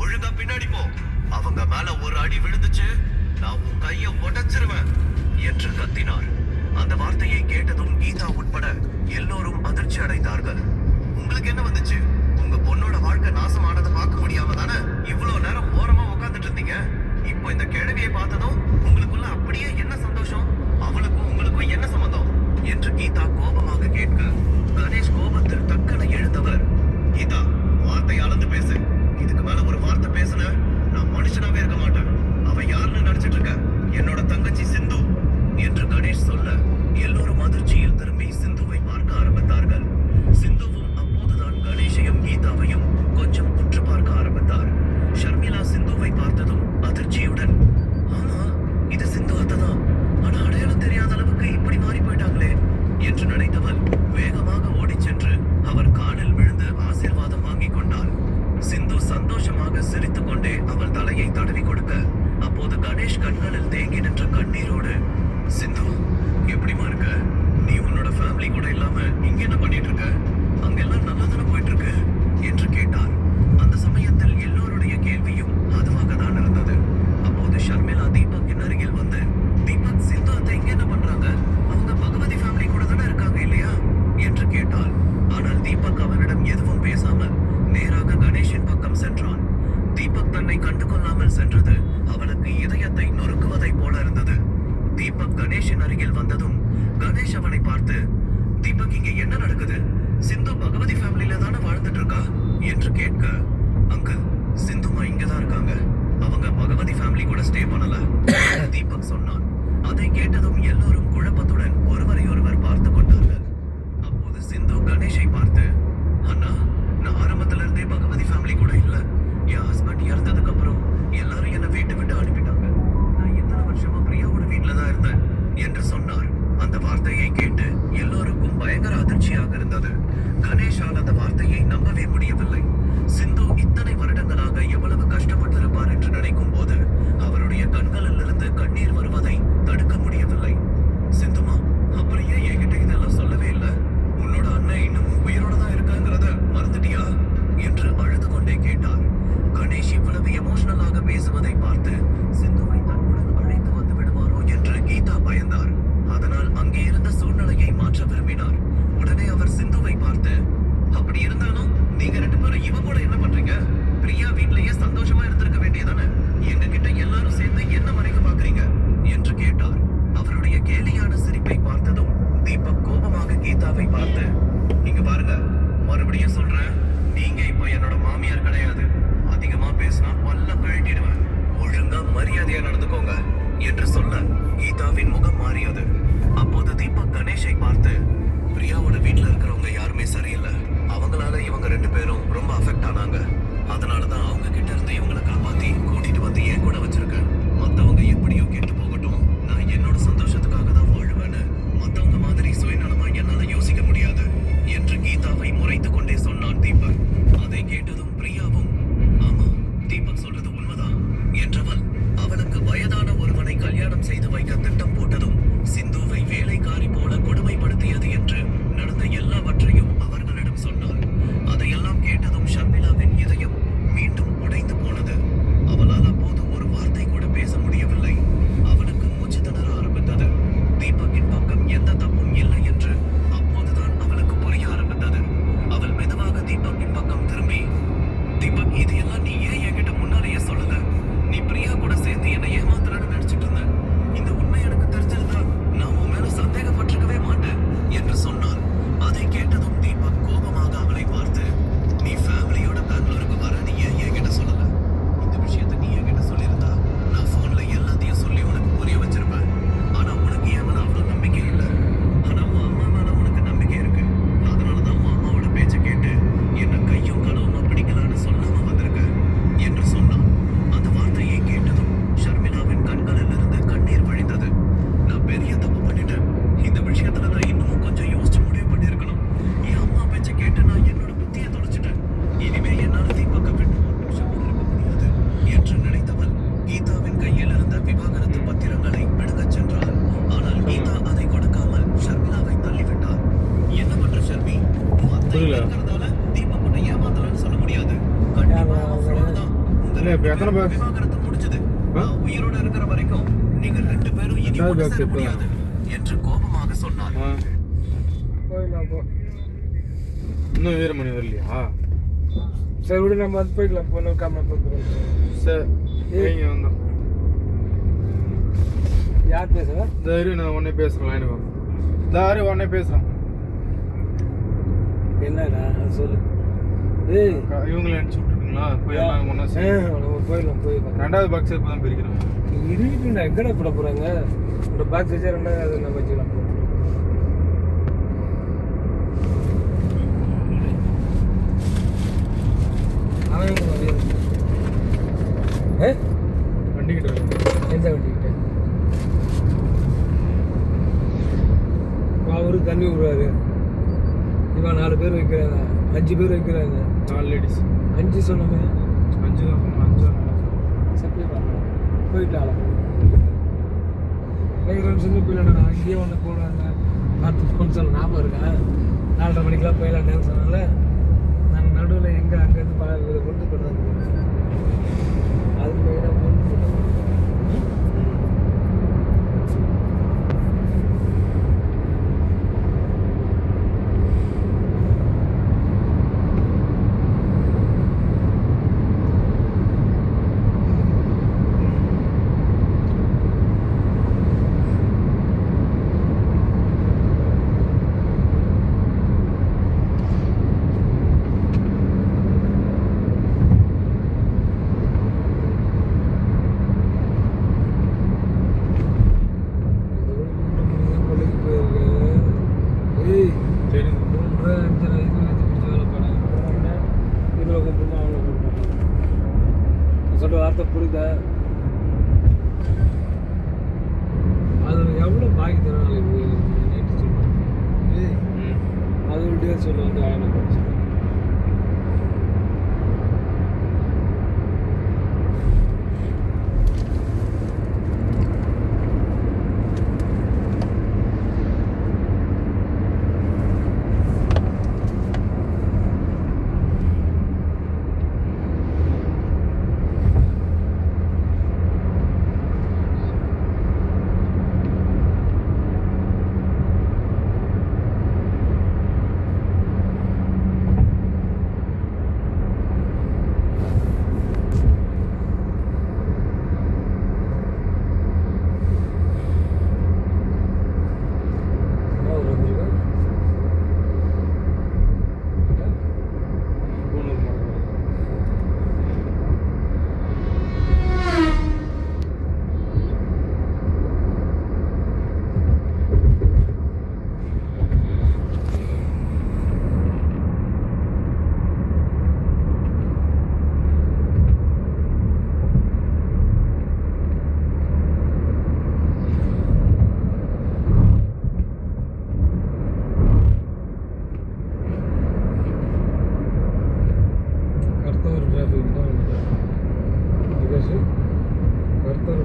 ஒழுங்கா பின்னாடி போ, அவங்க மேல ஒரு அடி விழுந்துச்சு, நான் உன் கைய உடைச்சிருவேன் என்று கத்தினார். அந்த வார்த்தையை கேட்டதும் கீதா உட்பட எல்லோரும் அதிர்ச்சி அடைந்தார்கள். உங்களுக்கு என்ன வந்துச்சு? உங்க பொண்ணோட வாழ்க்கை நாசமானதை பார்க்க முடியாம தானே இவ்வளவு நேரம் ஓரமா உட்கார்ந்துட்டு இருந்தீங்க? இப்போ இந்த கிழவியை பார்த்ததும் உங்களுக்குள்ள அப்படியே என்ன சந்தோஷம்? அவளுக்கும் உங்களுக்கும் என்ன சம்பந்தம் என்று கீதா கோபமாக கேட்க, கணேஷ் கோபத்தில் டக்குன எழுந்தவர், கீதா, வார்த்தை அளந்து பேசு. இதுக்கு மேல ஒரு வார்த்தை பேசுன நான் மனுஷனாவே இருக்க மாட்டேன். அவ யாருன்னு நினைச்சிட்டு இருக்க? என்னோட தங்கச்சி சிந்து என்று கணேஷ் சொல்ல, எல்லோரும் அதிர்ச்சியில் திரும்பி சிந்துவை பார்க்க ஆரம்பித்தார்கள். சிந்துவும் அப்போதுதான் கணேஷையும் கீதாவையும் கொஞ்சம் உற்று பார்க்க ஆரம்பித்தார். ஷர்மிளா சிந்துவை பார்த்ததும் அதிர்ச்சியுடன், ஆமா, இது சிந்து அத்தைதான், ஆனா அடையாளம் தெரியாத அளவுக்கு இப்படி மாறி போயிட்டாங்களே என்று நினைத்தவள் வேகமாக ஓடிச் சென்று அவர் காலில் விழுந்து ஆசீர்வாதம் வாங்கிக் கொண்டாள். சிந்து சந்தோஷமாக சிரித்துக் கொண்டே அவள் தலையை தடவி கொடுக்க, அப்போது கணேஷ் கண்களில் தேங்கி நின்ற கண்ணீரோடு, சிந்து, எப்படிமா இருக்க? நீ உன்னோட ஃபேமிலி கூட இல்லாம இங்க என்ன பண்ணிட்டு இருக்க? அங்கெல்லாம் நல்லா தானே போயிட்டு இருக்கு என்று கேட்டார். அந்த சமயத்தில் எல்லோருடைய கேள்வியும் அதுவாக தான் இருந்தது. அப்போது ஷர்மிளா தீபக்கின் அருகில் வந்து, தீபக், சிந்து அத்தை இங்க என்ன பண்றாங்க? அவங்க பகவதி ஃபேமிலி கூட தானே இருக்காங்க இல்லையா என்று கேட்டாள். ஆனால் தீபக் அவனிடம் எதுவும் பேசாமல் நேராக கணேஷின் பக்கம் சென்றான். தீபக் தன்னை கண்டு கொள்ளாமல் சென்றது அவனுக்கு இதயத்தை நொறுக்குவதை போல இருந்தது. தீபக் கணேஷின் அருகில் வந்ததும் கணேஷ் அவனை பார்த்து, தீபக், இங்க என்ன நடக்குது? சிந்து பகவதி ஃபேமிலியில தானே வாழ்ந்துட்டு இருக்கா என்று கேட்க, அங்கிள், சிந்துமா இங்கதான் இருக்காங்க, அவங்க பகவதி ஃபேமிலி கூட ஸ்டே பண்ணல தீபக் சொன்னான். அதை கேட்டதும் எல்லோரும் குழப்பத்துடன் ஒருவரை ஒருவர் பார்த்து கொண்டார்கள். அப்போது சிந்து கணேஷை பார்த்து, அண்ணா, நான் ஆரம்பத்துல இருந்தே பகவதி ஃபேமிலி கூட இல்ல. என் ஹஸ்பண்ட் இறந்ததுக்கு அப்புறம் எல்லாரும் என்ன வீட்டு விட்டு அனுப்பிட்டாங்க. நான் இத்தனை வருஷமா பிரியாவோட வீட்டுல தான் இருந்தேன் என்று சொன்னார். அந்த வார்த்தையை கேட்டு எல்லோருக்கும் பயங்கர அதிர்ச்சியாக இருந்தது. கணேஷால் அந்த வார்த்தையை நம்பவே முடியவில்லை. சிந்து இத்தனை வருடங்களாக எவ்வளவு கஷ்டப்பட்டு இருப்பார் என்று நினைக்கும் போது அவருடைய கண்களில் இருந்து கண்ணீர் வருவதை தடுக்க முடியவில்லை. சிந்துமா, அப்படியே என்கிட்ட இதெல்லாம் சொல்லவே இல்லை. உன்னோட அண்ணன் இன்னமும் உயிரோட தான் இருக்காங்கிறத மறந்துட்டியா என்று அழுது கொண்டே கேட்டார். கணேஷ் இவ்வளவு எமோஷனலாக பேசுவதை பார்த்து சிந்துவை தன்னுடன் அழைத்து வந்து விடுவாரோ என்று கீதா பயந்தார். அதனால் அங்கே இருந்த சூழ்நிலையை மாற்ற விரும்பினார். உடனே அவர் சிந்துவை பார்த்து, அப்படி இருந்தாலும் நீங்க 2 பேரும் இவ கூட என்ன பண்றீங்க? பிரியா வீட்லயே சந்தோஷமா இருந்திருக்க வேண்டியதானே? எங்க கிட்ட எல்லாரும் சேர்ந்து என்ன மறைக்க பாக்குறீங்க என்று கேட்டார். அவருடைய கேலியான சிரிப்பை பார்த்ததும் தீபக் கோபமாக கீதாவை பார்த்து, இங்க பாருங்க, மறுபடியும் சொல்றேன், நீங்க இப்ப என்னோட மாமியார் கிடையாது. அதிகமா பேசினா பல்ல கழட்டிடுவேன். ஒழுங்கா மரியாதையா நடந்துக்கோங்க என்று சொல்ல கீதாவின் முகம் மாறியது. அப்போது தீபக் கணேஷை பார்த்து, பிரியாவோட வீட்டுல இருக்கிறவங்க யாருமே சரியில்லை. அவங்களால இவங்க 2 பேரும் ரொம்ப அஃபெக்ட் ஆனாங்க. அதனாலதான் அவங்க கிட்ட இருந்து இவங்களை காப்பாத்தி கூட்டிட்டு வந்து என் கூட வச்சிருக்கேன். மத்தவங்க எப்படியோ கெட்டு போகட்டும், நான் என்னோட சந்தோஷத்துக்காக தான் வாழ்வேன்னு மத்தவங்க மாதிரி சுயநலமா என்னால யோசிக்க முடியாது என்று கீதாவை முறைத்து கொண்டே சொன்னான் தீபக். அதை கேட்டதும் பிரியாவும், ஆமா, தீபக் சொல்றது உண்மைதான் என்றவள் அவளுக்கு வயதான ஒருவனை கல்யாணம் செய்து வைக்க திட்டம் போட்டதும் சிந்துவை வேலைக்காரி போல கொடுமைப்படுத்தியது என்று நடந்த எல்லாவற்றையும் அவர்களிடம் சொன்னாள். அதையெல்லாம் கேட்டதும் ஷர்மிளாவின் இதயம் மீண்டும் உடைந்து போனது. அவளால் அப்போது ஒரு வார்த்தை ஏமாத்தலன்னு சொல்ல முடியாது. கண்டிப்பா அவன் fraud தான். உங்க இல்ல, இப்ப எத்தனை box? விவாகரத்து முடிஞ்சது. நான் உயிரோட இருக்கிற வரைக்கும் நீங்க 2 பேரும் இனி எத்தனை ஒண்ணு box சேர இப்ப? முடியாது என்று கோபமாக சொன்னார். ஆ. போயிடலாம் போ. இன்னும் வீரமணி வரலையா? சரி விடு, நம்ம வந்து போய்க்கலாம். பொண்ணு காம போகிறோம். சரி நீங்க வந்தோம். யார் பேசுகிறா? இந்த இரு, நான் உடனே பேசுறேன். லைனுக்கு வாங்க. இந்த யாரு உடனே பேசுறேன். என்னடா அது சொல்லு. ஏய் இவங்களை அனுப்பிச்சு விட்டுருக்கீங்களா? போய் எல்லாம் ஒன்றா நம்ம போயிடலாம். ரெண்டாவது பாக்ஸ் இப்போ தான் பிரிக்கிறோம். இருக்குண்ணா, எங்கடா போட போகிறாங்க? ஒரு பாக்ஸ் வச்சா ரெண்டாவது அதை நம்ம வச்சுக்கலாம். வண்டிக்கிட்ட எந்த வண்டிக்கிட்ட? அவரு தண்ணி விடுவாரு. இவன் 4 பேர் வைக்கிறாங்க, 5 பேர் வைக்கிறாங்க. 4 லேடிஸ். 5 சொன்னமே. 5 தான் சொன்னேன். 5 சப்பே பார்க்கலாம். போயிட்டாலாம். சின்ன பிள்ளை நான் அங்கேயே ஒன்று போடுறாங்க. பார்த்து போன்னு சொல்ல ஞாபகம் இருக்கேன். 4:30 மணிக்கெலாம் போயிடலான்னு சொன்னால நான் நடுவில் எங்கே அங்கேருந்து கொண்டு போடுறாங்க. அது மெயினாக கொண்டு போடுறாங்க. வார்த்தை புரியுதா? அது எவ்வளோ பாக்கி தராங்க நைட்டு சொல்கிறேன். அது ஒரு டே சொல்ல வந்து 1000 போச்சு.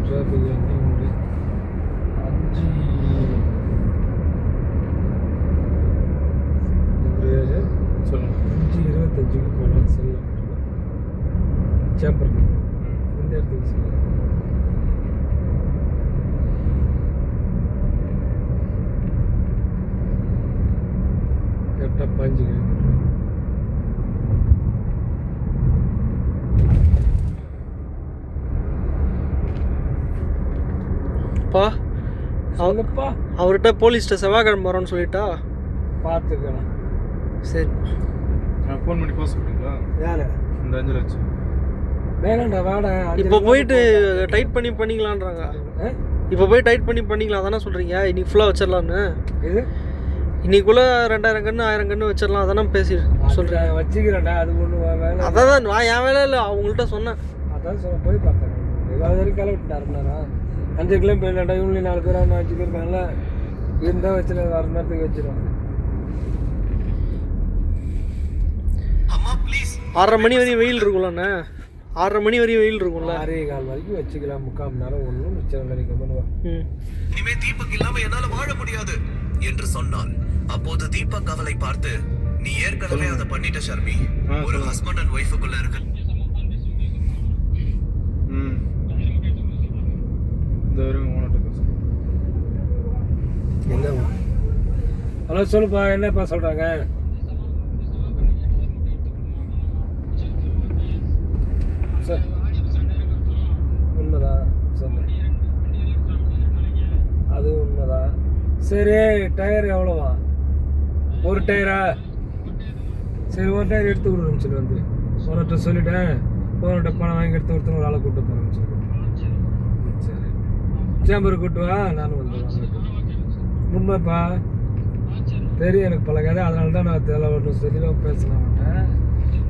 traffic வந்து உண்டு 5 சொல்லுங்க 5:25 போகலாம் செல்லம் சேம்பர் இந்த இடத்துக்கு செல்லம் கரெக்டாக 5 கிலோமீட்டர் பா அவங்கப்பா அவர்கிட்ட போலீஸ்கிட்ட செவ்வாய்க்கிழமை வரோன்னு சொல்லிட்டா பார்த்துக்கலாம். சரி நான் ஃபோன் பண்ணி போக சொல்கிறீங்களா? யாரு இந்த 5 லட்சம் வேணாண்டா வாடா. இப்போ போயிட்டு டைட் பண்ணி பண்ணிக்கலான்றாங்க. இப்போ போய் டைட் பண்ணி பண்ணிக்கலாம் தானே சொல்கிறீங்க? இன்னைக்கு ஃபுல்லாக வச்சிடலான்னு. இது இன்னைக்குள்ளே 2000 கன்று 1000 கன்று வச்சிடலாம் அதானே பேசி சொல்கிறேன். வச்சுக்கிறேன்டா அது ஒன்று வேலை. அதான் நான் என் வேலை இல்லை அவங்கள்ட்ட சொன்னேன். அதான் சொல்ல போய் பார்த்தேன். அது வரைக்கும் கிளம்பிட்டாருனாரா 5 கிலோமீட்டர் இல்லைடா இவங்களே 4 பேர் 5 பேர் இருக்காங்கல்ல இருந்தால் வச்சுட்டு 1/2 நேரத்துக்கு வச்சிருவாங்க. 6:30 மணி வரையும் வெயில் இருக்குல்லண்ணே. 6:30 மணி வரையும் வெயில் இருக்கும்ல. 6:15 வரைக்கும் வச்சுக்கலாம். 3/4 மணி நேரம் ஒன்றும் மிச்சம் இல்லை. நீங்கள் பண்ணுவோம். இனிமே தீபக் இல்லாம என்னால வாழ முடியாது என்று சொன்னான். அப்போது தீபக் அவளை பார்த்து, நீ ஏற்கனவே அதை பண்ணிட்ட ஷர்மி. ஒரு ஹஸ்பண்ட் அண்ட் ஒய்ஃபுக்குள்ள இருக்கு. இந்த வரைக்கும் ஓனர்கிட்ட பேசுகிறேன். என்ன ஹலோ சொல்லுப்பா, என்னப்பா சொல்கிறாங்க? சார் உண்மைதான் சொல்லு. அது உண்மைதான். சரி, டயர் எவ்வளோவா? ஒரு டயரா? சரி, ஒரு டயர் எடுத்து விடுறோம் சொல்லி வந்து ஓனர்கிட்ட சொல்லிட்டேன். ஓனர்கிட்ட பணம் வாங்கி எடுத்து ஒருத்தர் ஒரு ஆளை கூப்பிட்டு போகிறேன்னு சொல்லி. சரி, சேம்பருக்கு கூட்டு வா, நானும் வந்து வாங்கிட்டு. உண்மைப்பா தெரியும் எனக்கு பல கதை. அதனால தான் நான் தெளிவாக பேசலாம் மாட்டேன்.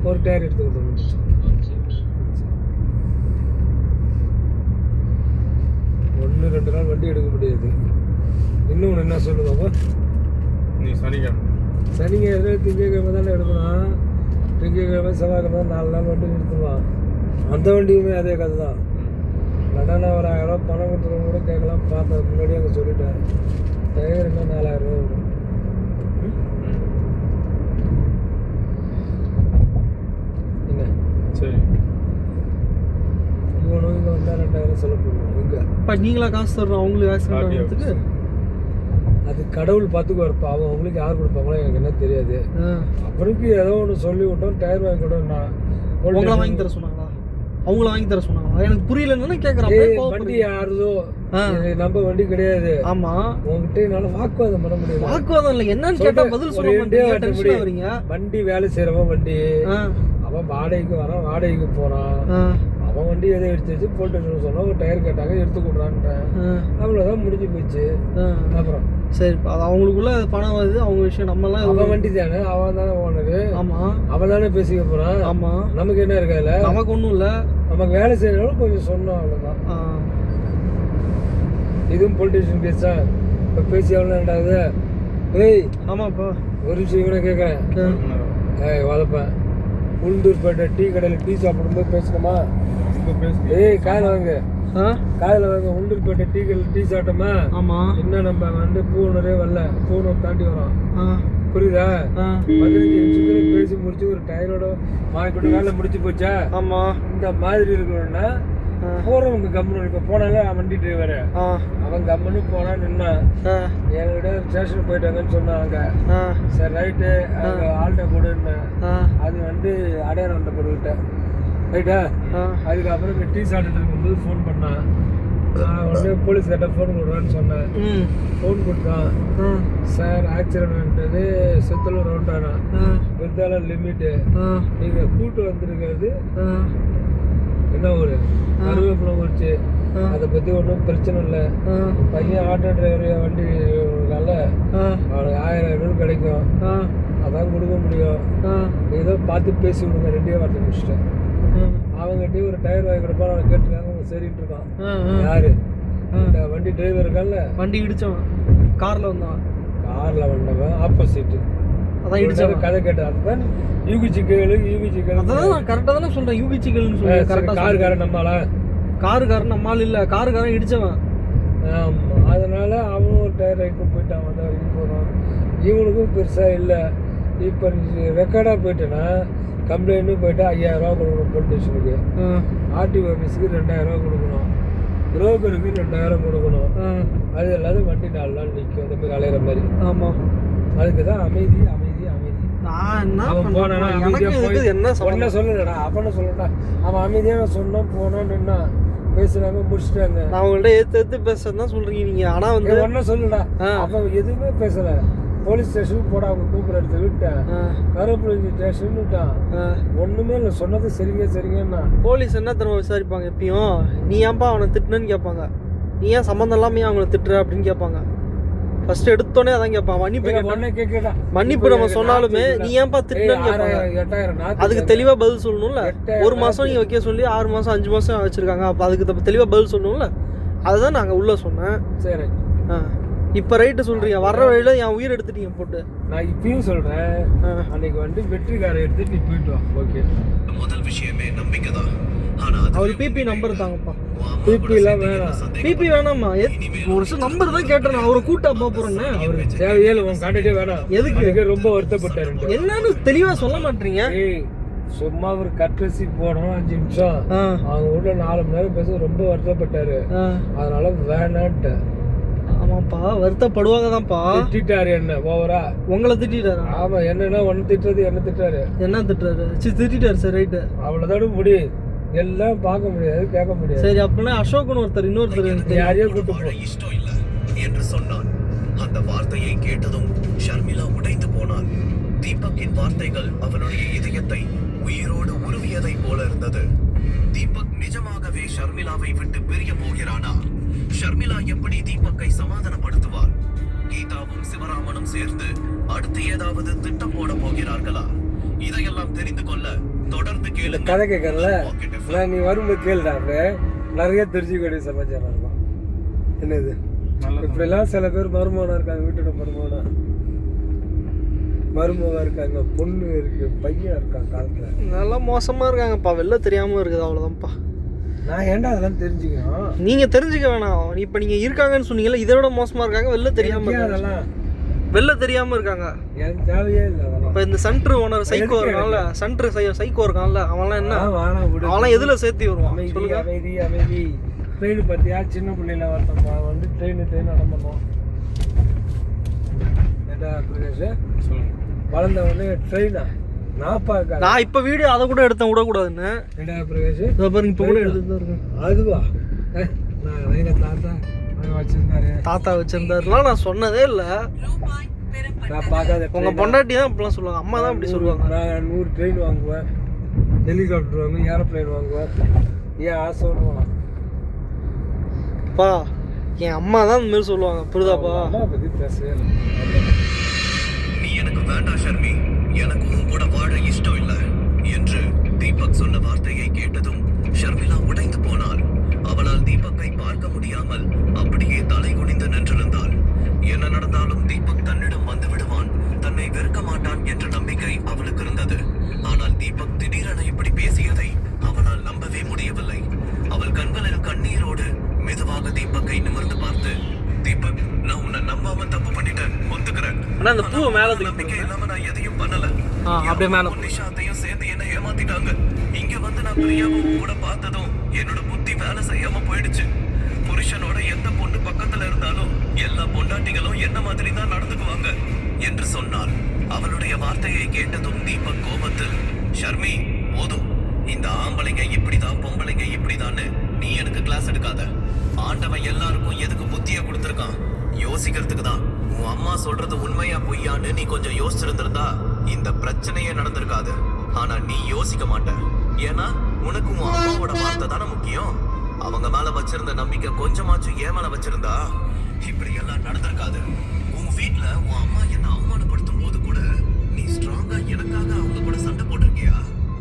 ஒரு டயர் எடுத்து கொடுத்துருவோம். 1-2 நாள் வண்டி எடுக்க முடியாது. இன்னும் என்ன சொல்லுவாப்பா? நீ சனிக்கிழமை திங்கக்கிழமை தானே எடுக்கணும். திங்கக்கிழமை செவ்வாய்க்கிழமை 4 நாள் வண்டி எடுத்துக்கலாம். அந்த வண்டியுமே அதே கதை தான். உடனே ஒரு 1000 ரூபா பணம் கொடுத்துருவோம் கூட கேட்கலாம் பார்த்தேன். முன்னாடியே அங்கே சொல்லிட்டேன். டயர் என்ன 4000 ரூபா வரும். என்ன சரி, இவனும் இங்கே வந்தால் 2000 செலவு பண்ணுவோம். இங்கே இப்போ நீங்களா காசு தர்றோம் அவங்களுக்கு ஆக்சிடென்ட். அது கடவுள் பார்த்துக்குவார்ப்பா. அவங்களுக்கு யார் கொடுப்பாங்களோ எனக்கு என்ன தெரியாது. அவருக்கு ஏதோ ஒன்று சொல்லி விட்டோம். டயர் வாங்கி கூட நான் உங்களை வாங்கி தர சொன்னாங்களா? அவங்கள வாங்கி தர சொன்னாங்களா? எனக்கு புரியலன்னு கேட்குறேன். வண்டி யாருதோ நம்ம வண்டி கிடையாது. ஆமா, உங்ககிட்ட என்னால வாக்குவாதம் பண்ண முடியாது. வாக்குவாதம் இல்லை, என்னன்னு கேட்டா பதில் சொல்ல மாட்டீங்க. வண்டி வேலை செய்யறவன் வண்டி அவன் வாடகைக்கு வரான், வாடகைக்கு போறான். அவன் வண்டி எதை எடுத்து வச்சு போட்டு சொன்னா ஒரு டயர் கேட்டாங்க எடுத்து கொடுறான்ட்டேன். அவ்வளோதான் முடிஞ்சு போச்சு. அப்புறம் சரி, அது அவங்களுக்குள்ள பணம் வருது, அவங்க விஷயம். நம்ம எல்லாம் அவன் வண்டி தானே, அவன் தானே ஓனரு. ஆமா, அவன் தானே பேசிக்க போறான். ஆமா, நமக்கு என்ன இருக்காதுல. நமக்கு ஒன்றும் இல்லை. நமக்கு வேலை செய்யறவங்களும் கொஞ்சம் சொன்னோம், அவ்வளோதான். இதுவும் பொலிட்டிஷியன் கேஸ் தான். இப்போ பேசி எவ்வளோ ரெண்டாவது? ஏய் ஆமாப்பா, ஒரு விஷயம் கூட கேட்குறேன். ஏய் வளர்ப்பேன். உளுந்தூர்பேட்டை டீ கடையில் டீ சாப்பிடும்போது பேசணுமா? ஏய் காதில் வாங்க, காதில் வாங்க. உளுந்தூர்பேட்டை டீ கடையில் டீ சாப்பிட்டோமா? ஆமா. இன்னும் நம்ம வந்து பூனரே வரல, பூனர் தாண்டி வரோம். புரியுதா? 15 நிமிஷத்துல பேசி முடிச்சு ஒரு டயரோட வாங்கிட்டு வேலை முடிச்சு போச்சா? ஆமா. இந்த மாதிரி இருக்கணும்னா போறவங்க கம்பெனி. இப்போ போனால வண்டி டிரைவர் அவன் கம்பெனி போனா நின்னா என்கிட்ட ஸ்டேஷன் போயிட்டாங்கன்னு சொன்னாங்க. சரி ரைட்டு, அங்கே ஆள்கிட்ட கொடுன்னு. அது வந்து அடையாளம் வந்த பொருள்கிட்ட ரைட்டா. அதுக்கப்புறம் இங்கே டீ சாப்பிட்டு இருக்கும்போது ஃபோன் பண்ணான். உடனே போலீஸ் கிட்ட ஃபோன் கொடுறான்னு சொன்னேன். ஃபோன் கொடுத்தான். சார் ஆக்சிடென்ட்ன்றது செத்தலூர் ரவுண்டானா விருதால லிமிட்டு. நீங்கள் கூட்டு வந்திருக்கிறது என்ன ஒரு கருவேப்பிலம் வச்சு. அதை பற்றி ஒன்றும் பிரச்சனை இல்லை. பையன் ஆட்டோ டிரைவர் வண்டி நல்ல அவனுக்கு 1000 கிடைக்கும். அதான் கொடுக்க முடியும். ஏதோ பார்த்து பேசி விடுங்க. 2 வார்த்தை முடிச்சிட்டேன். அவங்ககிட்ட ஒரு டயர் வாங்கி கொடுப்பான். அவனை கேட்டுருக்காங்க. அவன் சரிட்டு இருக்கான். யாரு? இந்த வண்டி டிரைவர் இருக்கான்ல, வண்டி இடிச்சவன். காரில் வந்தான். காரில் வந்தவன் ஆப்போசிட்டு. அதான் இடிச்சவன். கதை கேட்டேன். அதுதான் யூகிச்சி கேளு. அதான் நான் கரெக்டாக தானே சொல்கிறேன். யூகிச்சி கேளுன்னு சொல்லுவேன். கரெக்டாக காருக்காரன் நம்மளா? காருக்காரன் நம்மளால் இல்லை, காருக்காரன் இடிச்சவன். ஆமாம். அதனால அவனும் ஒரு டயர் ரைட்டு போயிட்டான். வந்த வரைக்கும் போகிறான். இவனுக்கும் பெருசாக இல்லை. இப்போ ரெக்கார்டாக போயிட்டேன்னா கம்ப்ளைண்ட்டும் போயிட்டு 5000 ரூபா கொடுக்கணும். போலீஸ் ஸ்டேஷனுக்கு, ஆர்டிஓ ஆஃபீஸுக்கு 2000 ரூபா கொடுக்கணும், புரோக்கருக்கு 2000 கொடுக்கணும். அது இல்லாத வண்டி 4 நாள் நிற்கும். அந்த மாதிரி அலையிற மாதிரி. ஆமாம். அதுக்கு தான் அமைதி அமைதி அமைதி. அவன் போனானா அமைதியாக போய் என்ன சொல்லலடா, அப்பன்னு சொல்லடா. அவன் அமைதியாக சொன்னான், போனான், நின்னா பேசுனாங்க, முடிச்சுட்டாங்க. நான் அவங்கள்ட்ட எடுத்து பேசுறது தான் சொல்றீங்க நீங்க. ஆனால் வந்து ஒன்றும் சொல்லுடா. அவன் எதுவுமே பேசலை. போலீஸ் ஸ்டேஷனுக்கு போட அவங்க கூப்பிட எடுத்து விட்டேன். கருவேப்பிலை ஸ்டேஷன் விட்டான். ஒன்றுமே இல்லை. சொன்னது சரிங்கன்னா போலீஸ் என்ன தரமா விசாரிப்பாங்க. எப்பயும் நீ ஏன்பா அவனை திட்டுனு கேட்பாங்க. நீ ஏன் சம்மந்தம் இல்லாமல் அவனை திட்டுற அப்படின்னு கேட்பாங்க. ஃபர்ஸ்ட் எடுத்தோடனே அதான் கேட்பான். மன்னிப்பு நம்ம சொன்னாலுமே நீ ஏன்பா திட்டுனு கேட்பாங்க. அதுக்கு தெளிவாக பதில் சொல்லணும்ல. 1 மாதம் நீங்கள் வைக்க சொல்லி 6 மாதம் 5 மாதம் வச்சுருக்காங்க. அப்போ அதுக்கு தெளிவாக பதில் சொல்லணும்ல. அதுதான் நாங்கள் உள்ளே சொன்னேன். சரி இப்போ ரைட்டு சொல்கிறீங்க. வர்ற வழியில் என் உயிர் எடுத்துட்டீங்க போட்டு. நான் இப்பயும் சொல்கிறேன், அன்னைக்கு வந்து வெற்றிக்காரை எடுத்துட்டு நீ போயிட்டு வா. ஓகே. முதல் விஷயமே நம்பிக்கை தான். அவர் பிபி நம்பர் தாங்கப்பா. பிபி எல்லாம் வேணாம். பிபி வேணாமா? ஒரு வருஷம் நம்பர் தான் கேட்டேன். நான் அவரை கூட்டா போறேன்னு. அவரு தேவையே இல்லை, உன் கான்டாக்டே வேணாம். எதுக்கு? அதுக்கே ரொம்ப வருத்தப்பட்டாரு. என்னன்னு தெளிவா சொல்ல மாட்டீங்க. ஏய், சும்மா ஒரு கட்ரஸி போனோம் 5 நிமிஷம், அவங்க வீட்டுல 4 மணி நேரம் பேச ரொம்ப வருத்தப்பட்டாரு. அதனால வேணான்ட்டு. ஆமாப்பா, வருத்தப்படுவாங்க தான்ப்பா. திட்டாரு என்ன ஓவரா. உங்களை திட்டாரு? ஆமா, என்னன்னா ஒன்னு திட்டுறது என்ன திட்டாரு. என்ன திட்டுறாரு? திட்டாரு. சரி ரைட்டு, அவ்வளவுதான் முடி. எல்லாம் பார்க்க முடியாது, கேட்க முடியாது. சரி, அப்படின்னா அசோக்னு இன்னொருத்தர் யாரையோ கூட்டு போ. இஷ்டம் இல்ல என்று சொன்னான். அந்த வார்த்தையை கேட்டதும் ஷர்மிளா உடைந்து போனாள். தீபக்கின் வார்த்தைகள் அவளுடைய இதயத்தை உயிரோடு உருவியதை போல இருந்தது. தீபக் நிஜமாகவே ஷர்மிளாவை விட்டு பிரிய போகிறானா? ஷர்மிளா எப்படி தீபக்கை சமாதானப்படுத்துவார்? கீதாவும் சிவராமனும் சேர்ந்து அடுத்து ஏதாவது திட்டம் போட போகிறார்களா? இதையெல்லாம் தெரிந்து கொள்ள தொடர்ந்து கேளு. கதை கேட்கறல, நான் நீ வரும்போது கேளுடா. நிறைய தெரிஞ்சுக்கூடிய சமாச்சாரம் இருக்கும். என்னது இப்படிலாம் சில பேர் மருமகனா இருக்காங்க, வீட்டோட மருமகனா, மருமகா இருக்காங்க, பொண்ணு இருக்கு, பையன் இருக்கான். காலத்துல நல்லா மோசமா இருக்காங்கப்பா. வெளில தெரியாம இருக்குது, அவ்வளவுதான்ப்பா. நான் ஏன்டா அதெல்லாம் தெரிஞ்சுக்கணும்? நீங்க தெரிஞ்சுக்க வேணாம். இப்ப நீங்க இருக்காங்கன்னு சொன்னீங்கல்ல, இதை விட மோசமா இருக்காங்க. வெளில தெரியாம அதெல்லாம் வெளில தெரியாம இருக்காங்க. எனக்கு தேவையே இல்லை அதெல்லாம். இப்ப இந்த சென்டர் ஓனர் சைக்கோ இருக்கான்ல, சென்டர் சைக்கோ இருக்கான்ல, அவன்லாம் என்ன, அவன்லாம் எதுல சேர்த்து வருவான்? அமைதி அமைதி அமைதி. ட்ரெயின் பார்த்தியா? சின்ன பிள்ளைல வரட்டோம்மா வந்து ட்ரெயின் நடந்தோம். ஏடா பிரகாஷ், வளர்ந்த உடனே ட்ரெயினா? நான் பார்க்க, நான் இப்ப வீடியோ அதை கூட எடுத்தேன், விடக்கூடாதுன்னு. ஏடா பிரகாஷ், பாருங்க, இப்ப கூட எடுத்துட்டு தான் இருக்கேன். அதுவா? நான் எங்க தாத்தா வச்சிருந்தாரு, தாத்தா வச்சிருந்தாருலாம் நான் சொன்னதே இல்லை. நான் பார்க்காத. உங்க பொண்டாட்டி தான் இப்படிலாம் சொல்லுவாங்க, அம்மா தான் இப்படி சொல்லுவாங்க. நான் 100 ட்ரெயின் வாங்குவேன், ஹெலிகாப்டர் வாங்குவேன், ஏரோப்ளைன் வாங்குவேன். ஏன் ஆசை ஒன்றும் பா, என் அம்மா தான் இந்த மாதிரி சொல்லுவாங்க, புரியுதாப்பா? அம்மா பற்றி பேசவே இல்லை. நீ எனக்கு வேண்டாம் ஷர்மி, எனக்கு உன் கூட வாழ இஷ்டம் இல்ல என்று தீபக் சொன்ன வார்த்தையை கேட்டதும் ஷர்மிளா உடைந்து போனாள். அவளால் தீபக்கை பார்க்க முடியாமல் அப்படியே தலை குனிந்து நின்றிருந்தாள். என்ன நடந்தாலும் தீபக் தன்னிடம் வந்து விடுவான், தன்னை வெறுக்க மாட்டான் என்ற நம்பிக்கை அவளுக்கு இருந்தது. ஆனால் தீபக் திடீரென இப்படி பேசியதை அவளால் நம்பவே முடியவில்லை. அவள் கண்களில் கண்ணீரோடு மெதுவாக தீபக்கை நிமிர்ந்து பார்த்து, தீபக், நான் உன்னை நம்பாம தப்பு பண்ணிட்டேன், ஒத்துக்கிறேன். ஆனா அந்த பூவை மேல நம்பிக்கை இல்லாம நான் எதையும் பண்ணல. அப்படியே மேல நிஷாத்தையும் சேர்ந்து என்ன ஏமாத்திட்டாங்க. இங்க வந்து நான் பிரியாவும் கூட பார்த்ததும் என்னோட புத்தி வேலை செய்யாம போயிடுச்சு. புருஷனோட எந்த பொண்ணு பக்கத்துல இருந்தாலும் எல்லா பொண்டாட்டிகளும் என்ன மாதிரி தான் நடந்துக்குவாங்க என்று சொன்னாள். அவளுடைய வார்த்தையை கேட்டதும் தீபக் கோபத்தில், ஷர்மி, போதும், இந்த ஆம்பளைங்க இப்படிதான், பொம்பளைங்க இப்படிதான்னு நீ எனக்கு கிளாஸ் எடுக்காத. ஆண்டவன் எல்லாருக்கும் எதுக்கு புத்திய கொடுத்திருக்கான்? யோசிக்கிறதுக்கு தான். உன் அம்மா சொல்றது உண்மையா பொய்யான்னு நீ கொஞ்சம் யோசிச்சிருந்திருந்தா இந்த பிரச்சனையே நடந்திருக்காது. ஆனா நீ யோசிக்க மாட்ட. ஏன்னா உனக்கு உன் அம்மாவோட வார்த்தை தானே முக்கியம். அவங்க மேல வச்சிருந்த நம்பிக்கை கொஞ்சமாச்சும் ஏன் மேல வச்சிருந்தா இப்படி எல்லாம் நடந்திருக்காது. உன் வீட்டுல உன் அம்மா என்ன அவமானப்படுத்தும் போது கூட நீ ஸ்ட்ராங்கா எனக்காக அவங்க கூட சண்டை போட்டிருக்கியா?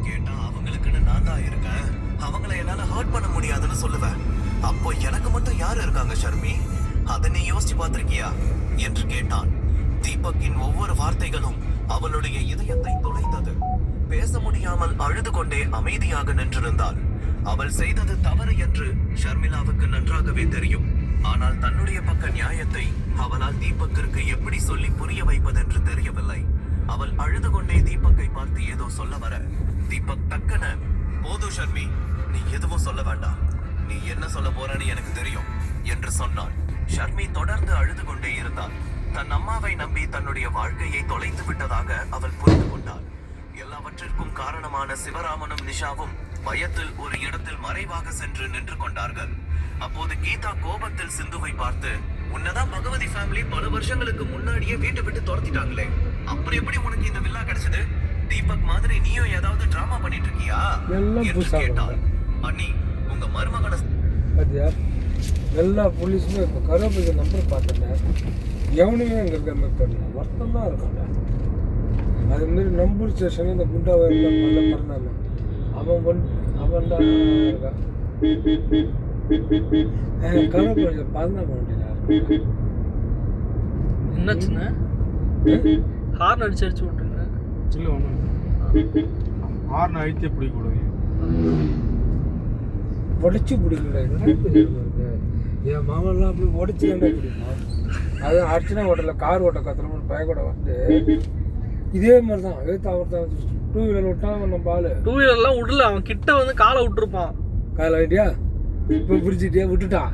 கேட்டா அவங்களுக்குன்னு நான் தான் இருக்கேன், அவங்கள என்னால ஹர்ட் பண்ண முடியாதுன்னு சொல்லுவேன். அப்போ எனக்கு மட்டும் யாரு இருக்காங்க ஷர்மி? அதை நீ யோசிச்சு பார்த்திருக்கியா என்று கேட்டான். தீபக்கின் ஒவ்வொரு வார்த்தைகளும் அவளுடைய இதயத்தை துளைத்தது. பேச முடியாமல் அழுது கொண்டே அமைதியாக நின்றிருந்தாள். அவள் செய்தது தவறு என்று ஷர்மிளாவுக்கு நன்றாகவே தெரியும். ஆனால் தன்னுடைய பக்க நியாயத்தை அவளால் தீபக்கிற்கு எப்படி சொல்லி புரிய வைப்பதென்று தெரியவில்லை. அவள் அழுது கொண்டே தீபக்கை பார்த்து ஏதோ சொல்ல வர, தீபக் டக்குன, போதும் ஷர்மி, நீ எதுவும் சொல்ல வேண்டாம், நீ என்ன சொல்ல போறன்னு எனக்கு தெரியும் என்று சொன்னாள். ஷர்மி தொடர்ந்து அழுது கொண்டே இருந்தாள். தன் அம்மாவை நம்பி தன்னுடைய வாழ்க்கையை தொலைத்து விட்டதாக அவள் புரிந்து கொண்டாள். எல்லாவற்றிற்கும் காரணமான சிவராமனும் நிஷாவும் பயத்தில் ஒரு இடத்தில் மறைவாக சென்று நின்று கொண்டார்கள். அப்போது கீதா கோபத்தில் சிந்துவை பார்த்து, உன்னதான் பகவதி ஃபேமிலி பல வருஷங்களுக்கு முன்னாடியே வீட்டை விட்டு துரத்திட்டாங்களே, அப்புறம் எப்படி உனக்கு இந்த வில்லா கிடைச்சது? தீபக் மாதிரி நீயும் ஏதாவது டிராமா பண்ணிட்டு இருக்கியா என்று கேட்டாள். அண்ணி, உங்க மருமகனை பாத்தியா, எல்லா போலீஸுமே இப்போ கருவேப்பிலை நம்பர் பார்த்துட்டேன், எவனுமே அங்கே இருக்க மாதிரி தெரியல, வருத்தம் தான் இருக்காங்க. அதுமாரி நம்பூர் ஸ்டேஷன் இந்த குண்டாவை நல்ல மறந்தாங்க, அவன் தான் இருக்கான். கருவேப்பிலை 14 வண்டியில் என்னாச்சுன்னு ஹார்ன் அடிச்சு விட்டுருங்க. இல்லை ஒன்றும் ஹார்ன் அழித்தே பிடிக்கூடாது. உடச்சி பிடிக்கல இருக்கு. என் மாமன்லாம் அப்படி உடச்சி தானே பிடிக்கும். அது அர்ச்சனை ஓட்டல கார் ஓட்ட கத்துறோம் பயக்கூட வந்து இதே மாதிரி தான் எழுத்து அவர் தான் 2 வீலர் விட்டான் நம்ம பால் 2 வீலர்லாம் விடல, அவன் கிட்ட வந்து காலை விட்டுருப்பான். காலை ஐடியா இப்போ பிடிச்சிட்டே விட்டுட்டான்.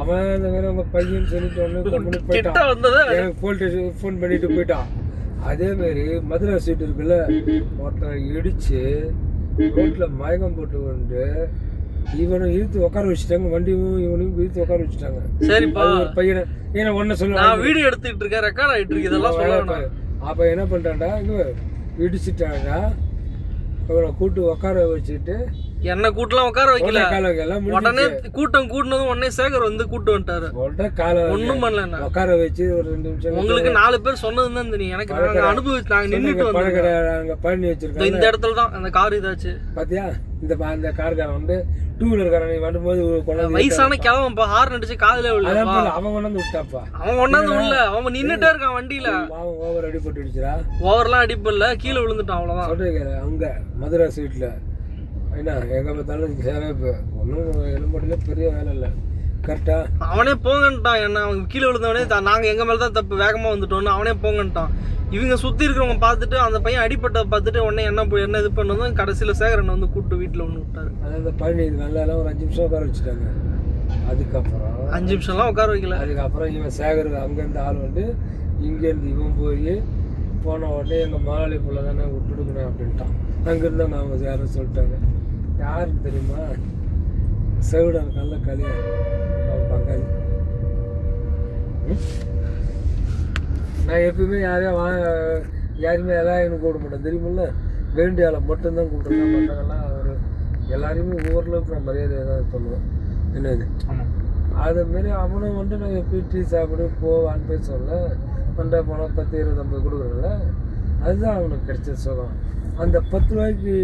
அவன் இந்த மாதிரி நம்ம பையன் சொல்லிட்டு ஒன்று போயிட்டான். எனக்கு போலீஸ் ஃபோன் பண்ணிட்டு போயிட்டான். அதேமாரி மதுரை சீட்டு இருக்குல்ல, ஒருத்தன் இடிச்சு ரோட்டில் மயக்கம் போட்டு வந்து இவனை இழுத்து உட்கார வச்சுட்டாங்க. வண்டியும் இவனையும் இழுத்து உட்கார வச்சுட்டாங்க. சரிப்பா பையனை ஏன்னா ஒன்று சொல்ல நான் வீடியோ எடுத்துக்கிட்டு இருக்கேன், ரெக்கார்ட் ஆகிட்டு இருக்கு, இதெல்லாம் சொல்லணும். அப்போ என்ன பண்ணிட்டான்டா, இங்கே இடிச்சுட்டான்டா. இவனை கூட்டு உட்கார வச்சுட்டு என்ன கூட்டலாம் உட்கார வைக்கல, உடனே கூட்டம் கூட்டினதும் உடனே சேகர் வந்து கூட்டு வந்துட்டாரு. ஒண்ணும் பண்ணல, உட்கார வச்சு ஒரு 2 நிமிஷம். உங்களுக்கு 4 பேர் சொன்னதுதான் தெரியும், எனக்கு நாங்க அனுபவிச்சு நாங்க நின்றுட்டு வந்தோம். பண்ணி வச்சிருக்கோம் இந்த இடத்துல தான் அந்த கார் இதாச்சு பாத்தியா. அந்த கார்காரன் வந்து 2 வீலர் காரன் வரும்போது வயசான கிழவன் ஹார்ன் அடிச்சு காதுல விழல. அவன் கொண்டாந்து விட்டாப்பா. அவன் கொண்டாந்து விடல, அவன் நின்னுட்டே இருக்கான் வண்டியில. அவன் ஓவர் அடிபட்டு அடிச்சுரா. ஓவர்லாம் அடிப்படல, கீழே விழுந்துட்டான் அவ்வளவுதான். சொல்றேன் அங்க மதுரை சீட்ல என்ன எங்க பார்த்தாலும் சேவை ஒன்றும் எலும்பட்டில பெரிய வேலை இல்லை. கரெக்டா அவனே போங்கன்ட்டான். என்ன அவன் கீழே விழுந்தவனே நாங்கள் எங்கள் மேலே தான் தப்பு, வேகமாக வந்துட்டோன்னு அவனே போங்கன்ட்டான். இவங்க சுற்றி இருக்கிறவங்க பார்த்துட்டு அந்த பையன் அடிப்பட்டதை பார்த்துட்டு உடனே என்ன இது பண்ணதும் கடைசியில் சேகரனை வந்து கூப்பிட்டு வீட்டில் ஒன்று விட்டாரு. அதாவது பழனி நல்லா ஒரு 5 நிமிஷம் உட்கார வச்சுட்டாங்க. அதுக்கப்புறம் 5 நிமிஷம்லாம் உட்கார வைக்கல. அதுக்கப்புறம் இவன் சேகர் அங்கேருந்து ஆள் வந்து இங்கேருந்து இவன் போய் போன உடனே எங்கள் முதலாளி பிள்ளை தானே விட்டுடுக்கணும் அப்படின்ட்டான். அங்கேருந்து அவங்க யாரும் சொல்லிட்டாங்க. யாருக்கு தெரியுமா, செவிடன் நல்ல களியா அவன் பங்காளி. நான் எப்பயுமே யாருமே எல்லாம் எனக்கு கூப்பிட மாட்டேன் தெரியுமில்ல. வேண்டிய ஆளை மட்டும்தான் கூப்பிட்றேன். மற்றவங்கெல்லாம் அவர் எல்லாரையுமே ஊரில் நான் மரியாதை தான் பண்ணுவேன். என்னது அதுமாரி அவனும் வந்து நான் எப்பயும் டீ சாப்பிடு போவான்னு போய் சொல்ல வந்தா போனால் 10, 20, 50 கொடுக்குறேன்ல, அதுதான் அவனுக்கு கிடைச்ச சுகம். அந்த 10 ரூபாய்க்கு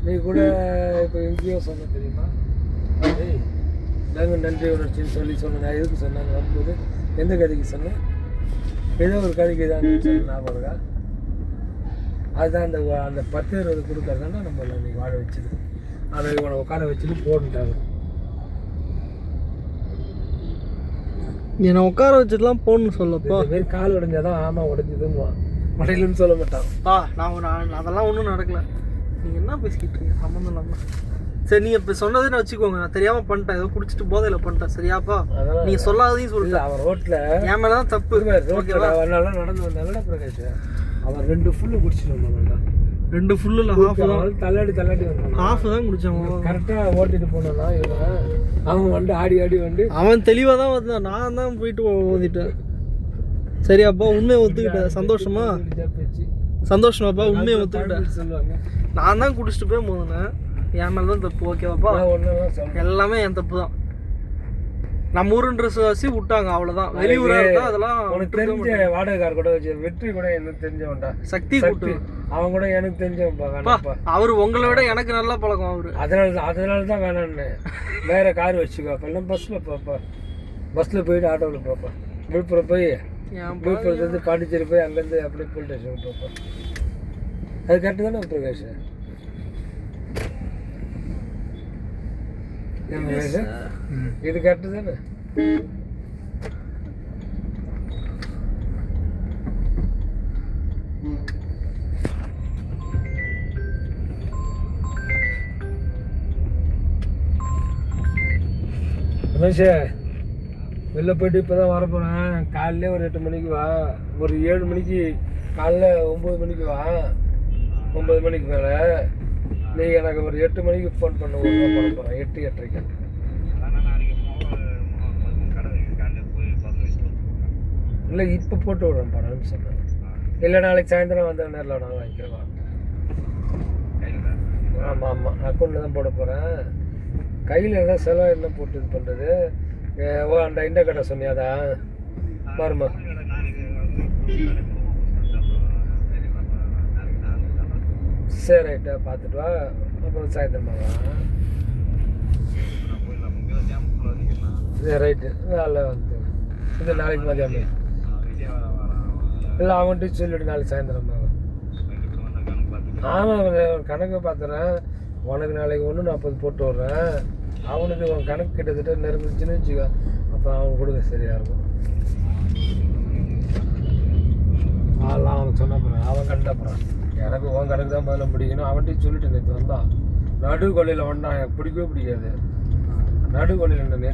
நீ கூட இப்போ எங்கேயோ சொன்ன தெரியுமா, நாங்கள் நன்றி உணர்ச்சின்னு சொன்னேன். நான் எதுக்கு சொன்னாங்க வரும்போது, எந்த கதைக்கு சொன்னேன், ஏதோ ஒரு கதைக்கு தான் சொன்ன ஞாபகம் இருக்கா. அதுதான் அந்த 10, 20 கொடுக்கறதானா நம்ம நீ வாழ வச்சுது. அதை இவனை உட்கார வச்சுட்டு போட்டுட்டாங்க. என்னை உட்கார வச்சுட்டுலாம் போகணுன்னு சொல்லப்பா. மாரி கால் உடைஞ்சாதான் ஆமாம் உடைஞ்சதுன்னு மடையிலன்னு சொல்ல மாட்டான். நான் அதெல்லாம் ஒன்றும் நடக்கல. நீங்கள் என்ன பேசிக்கிட்டு இருக்கீங்க சம்மந்தம் இல்லாமல். சரி நீங்கள் இப்போ சொன்னதுன்னு வச்சுக்கோங்க, நான் தெரியாமல் பண்ணிட்டேன், ஏதோ குடிச்சிட்டு போதையில் பண்ணிட்டேன். சரியாப்பா, நீங்கள் சொல்லாததையும் சொல்லிட்டு அவன் ரோட்டில் என் மேலே தான் தப்பு. ரோட்டில் அவனால நடந்து வந்தாங்கடா பிரகாஷ். அவன் 2 ஃபுல்லு குடிச்சிட்டு வந்தான்டா. 2 ஃபுல்லு இல்லை, ஹாஃப் தான். தள்ளாடி வந்தான். ஹாஃப் தான் குடிச்சான். கரெக்டாக ஓட்டிட்டு போனானா இவன். அவன் வந்து ஆடி வந்து அவன் தெளிவாக தான் வந்தான், நான் தான் போயிட்டு ஓதிட்டேன். சரியாப்பா, உண்மையை ஒத்துக்கிட்டேன். சந்தோஷமாப்பா, உண்மையை ஒத்துக்கிட்டேன். சொல்லுவாங்க நான் தான் குடிச்சிட்டு போய் மோதினேன், என் மேலே தான் தப்பு. ஓகேவாப்பா, எல்லாமே என் தப்பு தான். நம்ம ஊருன்ற ட்ரெஸ் விட்டாங்க அவ்வளோதான். வெளியூராக இருந்தால் அதெல்லாம் உனக்கு தெரிஞ்ச வாடகைக்கார் கூட வச்சு வெற்றி கூட எனக்கு தெரிஞ்சவன்டா. சக்தி கூட்டு அவன் கூட எனக்கு தெரிஞ்சவன்ப்பா. அவர் உங்களை விட எனக்கு நல்லா பழக்கம் அவரு. அதனால தான் வேணான்னு வேற கார் வச்சுக்கோ. அப்பெல்லாம் பஸ்ஸில் போப்பா, பஸ்ஸில் போயிட்டு ஆட்டோவில் போப்பா. விழுப்புரம் போய் விழுப்புரத்துலேருந்து பாண்டிச்சேரி போய் அங்கேருந்து அப்படியே போலீஸ் ஸ்டேஷன் போப்பா. அது கரெக்டு தானே பிரகாஷ்? இது கரெக்டு தானே? ரமேஷ் வெளில போயிட்டு இப்போ தான் வரப்போகிறேன். காலையிலே ஒரு 8 மணிக்கு வா, ஒரு 7 மணிக்கு காலைல 9 மணிக்கு வா. 9 மணிக்கு மேலே நீ எனக்கு ஒரு 8 மணிக்கு ஃபோன் பண்ண பண்ண போகிறேன். 8, 8:30. இல்லை இப்போ போட்டு விடுறேன் பணம்னு சொன்னேன். இல்லை நாளைக்கு சாயந்தரம் வந்த நேரில் நான் வாங்கிக்கிறவா. ஆமாம் அக்கௌண்ட்டில் தான் போட போகிறேன். கையில் எல்லாம் செலவு என்ன போட்டு இது பண்ணுறது. அந்த இந்த கடை சொன்னியாதான் பாருமா. சரி ரைட்டா பார்த்துட்டு வா, அப்புறம் சாயந்தரமா வா. சரி ரைட்டு வேலை வந்து இது நாளைக்கு மதியானம் இல்லை அவன்கிட்ட சொல்லிவிட்டு நாளைக்கு சாயந்தரமா வா. ஆமாம் கணக்கு பார்த்துறேன். உனக்கு நாளைக்கு 1:40 போட்டு விட்றேன். அவனுக்கு அவன் கணக்கு கிட்டத்தட்ட நெருங்கிச்சுன்னு வச்சுக்கோ, அப்போ அவன் கொடுக்க சரியாக இருக்கும். அதெல்லாம் அவனுக்கு சொன்ன போகிறான், அவன் கண்ட போகிறான். எனக்கு உன் கணக்கு தான் முதல்ல பிடிக்கணும். அவன்கிட்ட சொல்லிட்டு நேற்று வந்தான், நடுக்கொள்ளையில் வந்தான், எனக்கு பிடிக்கவே பிடிக்காது. நடுக்கொள்ளையில்